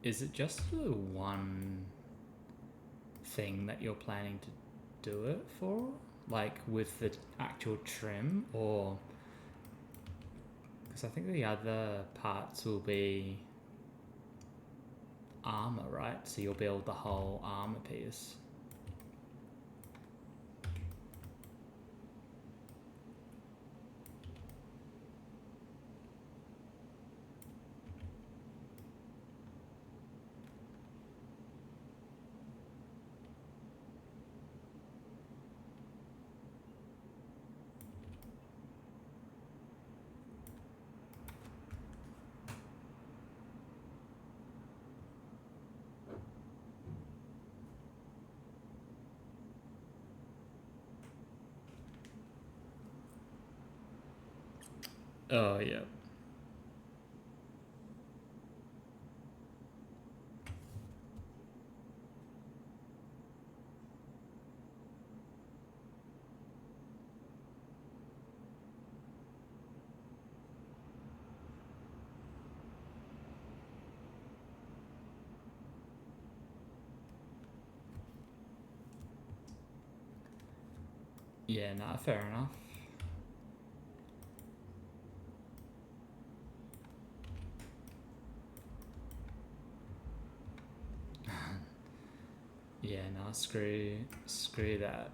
Is it just the one thing that you're planning to do it for? Like with the actual trim, or... Because I think the other parts will be armor, right? So you'll build the whole armor piece. Oh, yeah. Yeah, nah, fair enough. Yeah, nah, screw that.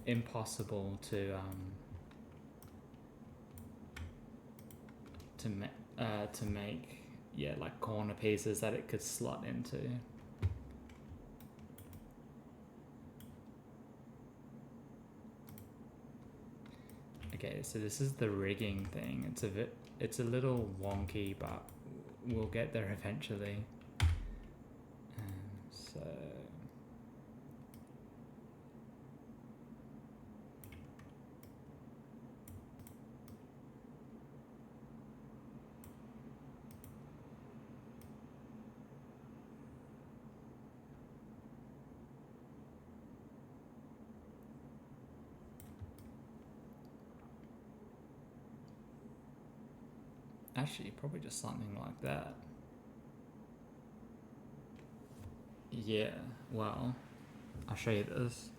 Impossible to make, yeah, like corner pieces that it could slot into. Okay, so this is the rigging thing. It's a little wonky, but we'll get there eventually. So actually, probably just something like that. Yeah, well, I'll show you this.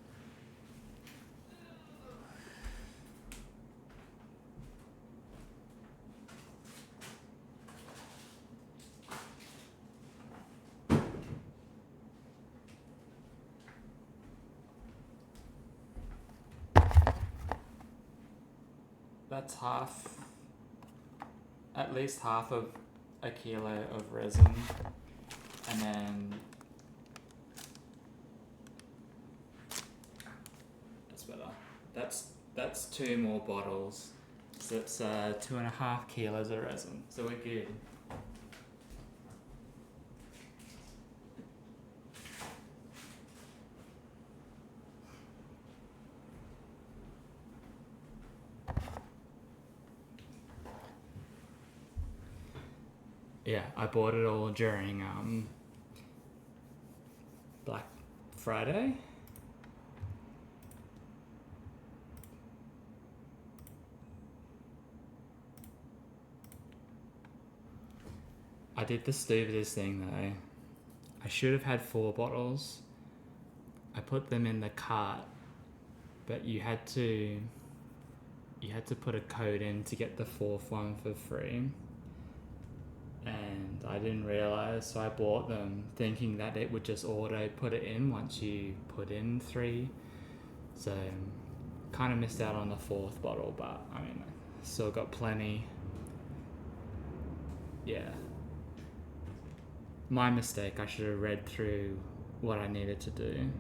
That's at least half of a kilo of resin, and then that's better. That's 2 more bottles, so it's 2.5 kilos of resin. So we're good. Yeah, I bought it all during Black Friday. I did the stupidest thing though. I should have had 4 bottles. I put them in the cart, but you had to put a code in to get the 4th one for free. and I didn't realize, so I bought them thinking that it would just auto put it in once you put in 3. So kind of missed out on the 4th bottle, but I mean, still got plenty. Yeah. My mistake, I should have read through what I needed to do.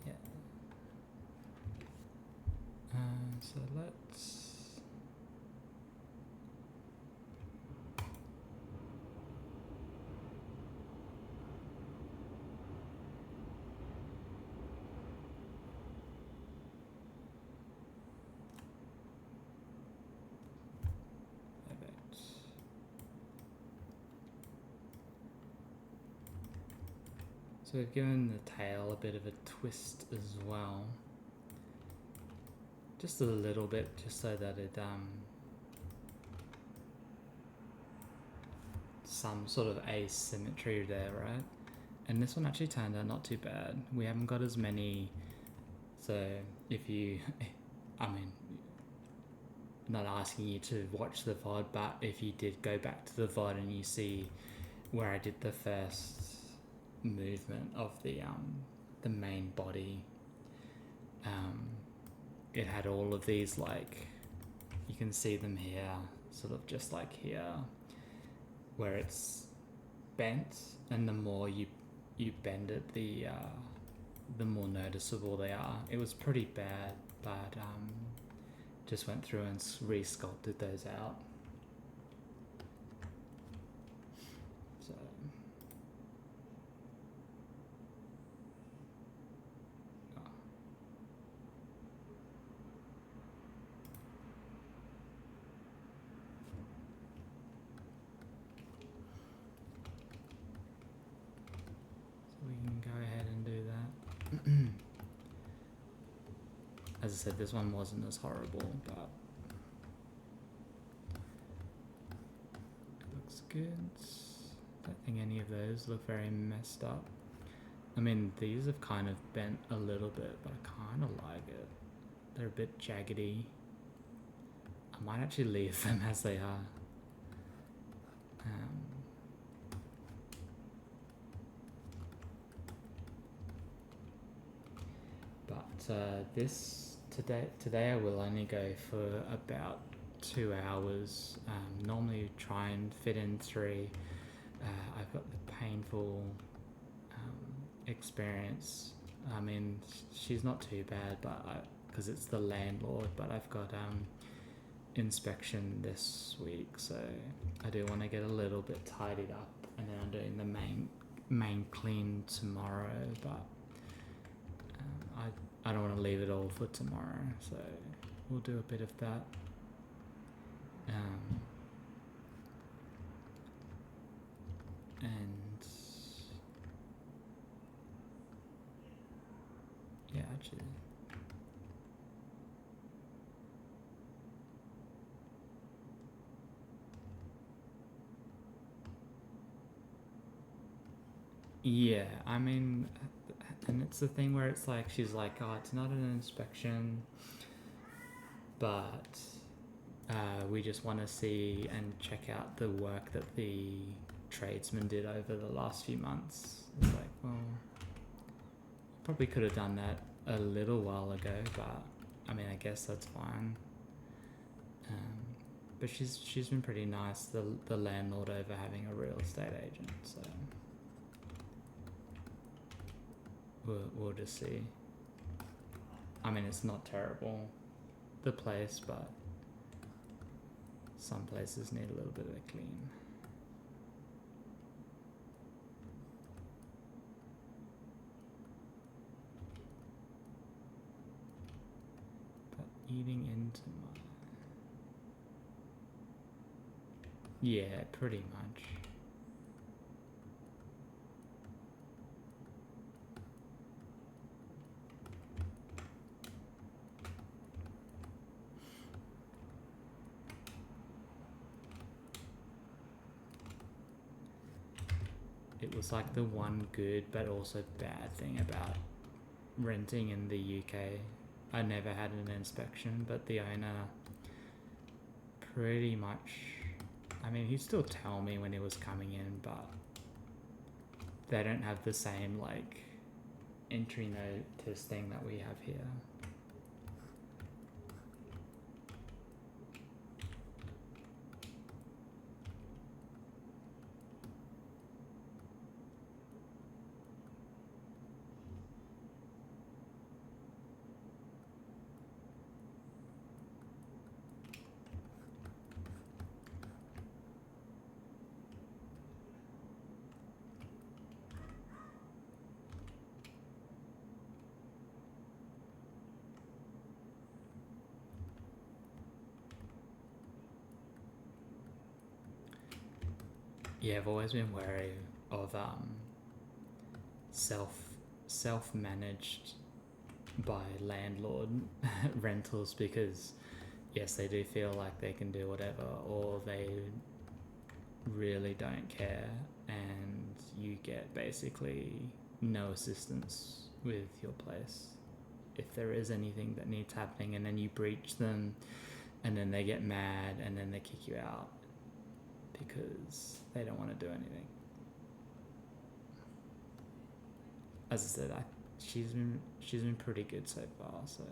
Yeah. So let's... So we've given the tail a bit of a twist as well. Just a little bit, just so that it some sort of asymmetry there, right? And this one actually turned out not too bad. We haven't got as many, so if you, I mean, not asking you to watch the VOD, but if you did go back to the VOD and you see where I did the first movement of the main body, it had all of these, like, you can see them here, sort of just like here, where it's bent, and the more you bend it, the more noticeable they are. It was pretty bad, but just went through and re-sculpted those out. So we can go ahead and do that. As I said, this one wasn't as horrible, but it looks good. I don't think any of those look very messed up. I mean, these have kind of bent a little bit, but I kind of like it. They're a bit jaggedy. I might actually leave them as they are. But this today I will only go for about 2 hours. Normally try and fit in 3. I've got the painful experience. I mean, she's not too bad, but because it's the landlord, but I've got inspection this week, so I do want to get a little bit tidied up, and then I'm doing the main clean tomorrow, but I don't want to leave it all for tomorrow, so we'll do a bit of that. And yeah, actually, yeah, I mean, and it's the thing where it's like, she's like, oh, it's not an inspection, but we just want to see and check out the work that the tradesman did over the last few months. It's like, well, probably could have done that a little while ago, but I mean, I guess that's fine. But she's been pretty nice, the landlord, over having a real estate agent, so we'll just see. I mean, it's not terrible, the place, but some places need a little bit of a clean. But eating into my... Yeah, pretty much. It was like the one good but also bad thing about renting in the UK. I never had an inspection, but the owner pretty much, I mean, he'd still tell me when he was coming in, but they don't have the same like entry notice thing that we have here. Yeah, I've always been wary of self-managed by landlord rentals, because yes, they do feel like they can do whatever, or they really don't care, and you get basically no assistance with your place if there is anything that needs happening, and then you breach them, and then they get mad, and then they kick you out because they don't want to do anything. As I said, she's been pretty good so far, so.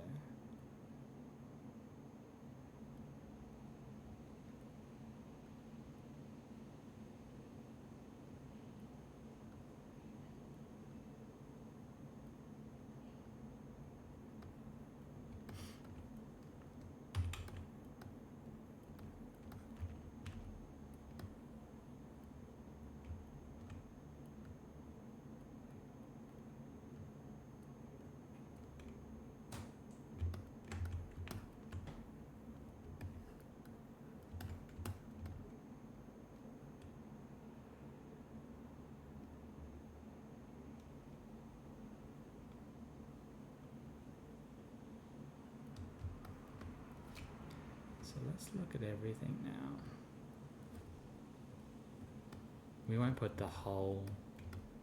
So let's look at everything now. We won't put the whole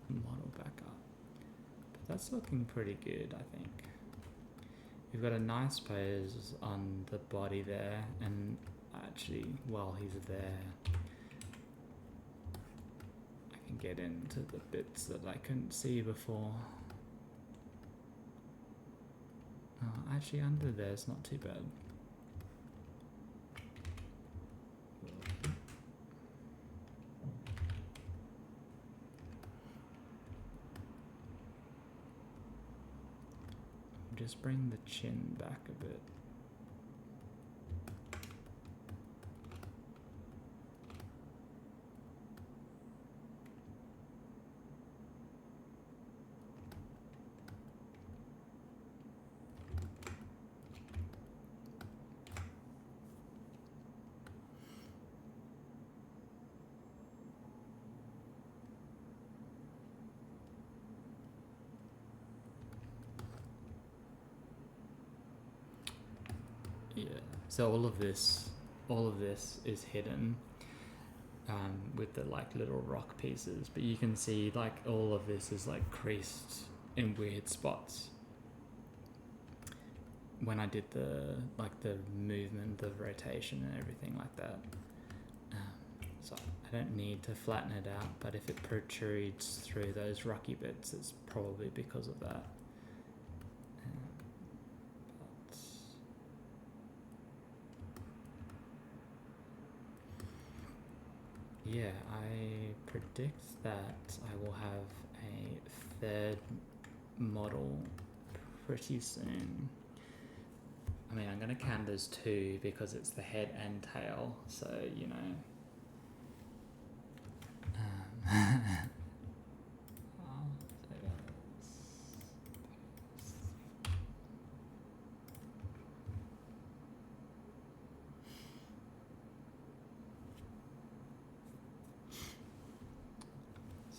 model back up, but that's looking pretty good, I think. We've got a nice pose on the body there, and actually while he's there I can get into the bits that I couldn't see before. Oh, actually under there it's not too bad. Just bring the chin back a bit. Yeah, so all of this is hidden with the like little rock pieces, but you can see like all of this is like creased in weird spots. When I did the movement, the rotation and everything like that. So I don't need to flatten it out, but if it protrudes through those rocky bits, it's probably because of that. Yeah, I predict that I will have a third model pretty soon. I mean, I'm going to count as two because it's the head and tail, so, you know.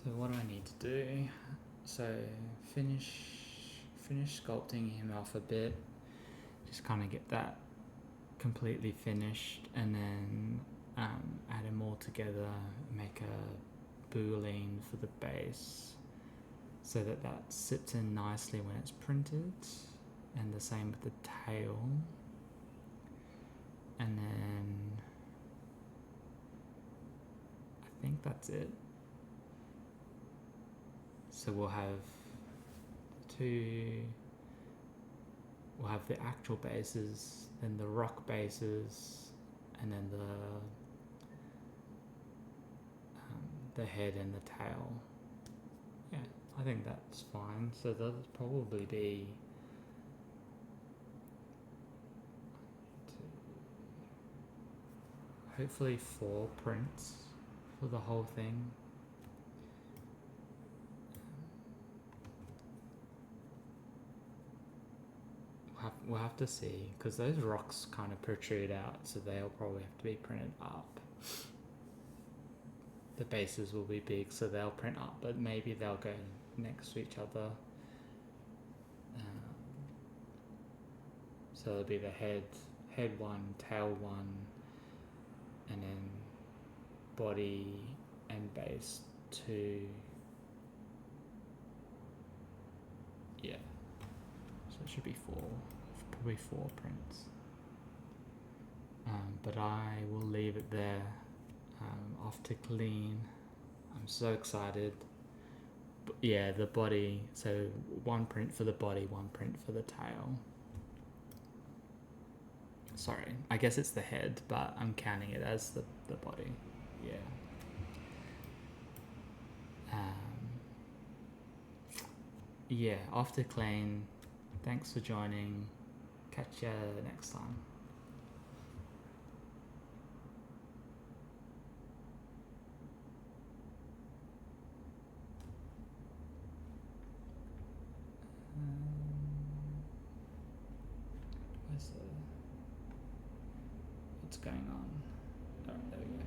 So what do I need to do? So finish sculpting him off a bit. Just kind of get that completely finished, and then add them all together, make a boolean for the base so that that sits in nicely when it's printed, and the same with the tail. And then I think that's it. So we'll have the actual bases, then the rock bases, and then the head and the tail. Yeah, I think that's fine. So that'll probably be hopefully 4 prints for the whole thing. We'll have to see, because those rocks kind of protrude out, so they'll probably have to be printed up. The bases will be big, so they'll print up, but maybe they'll go next to each other. So it'll be the head 1, tail 1, and then body and base 2. Yeah. So it should be 4, probably 4 prints. But I will leave it there. Off to clean. I'm so excited. But yeah, the body. So 1 print for the body, 1 print for the tail. Sorry, I guess it's the head, but I'm counting it as the body. Yeah. Yeah, off to clean. Thanks for joining. Catch you next time. What's going on? Oh, there we go.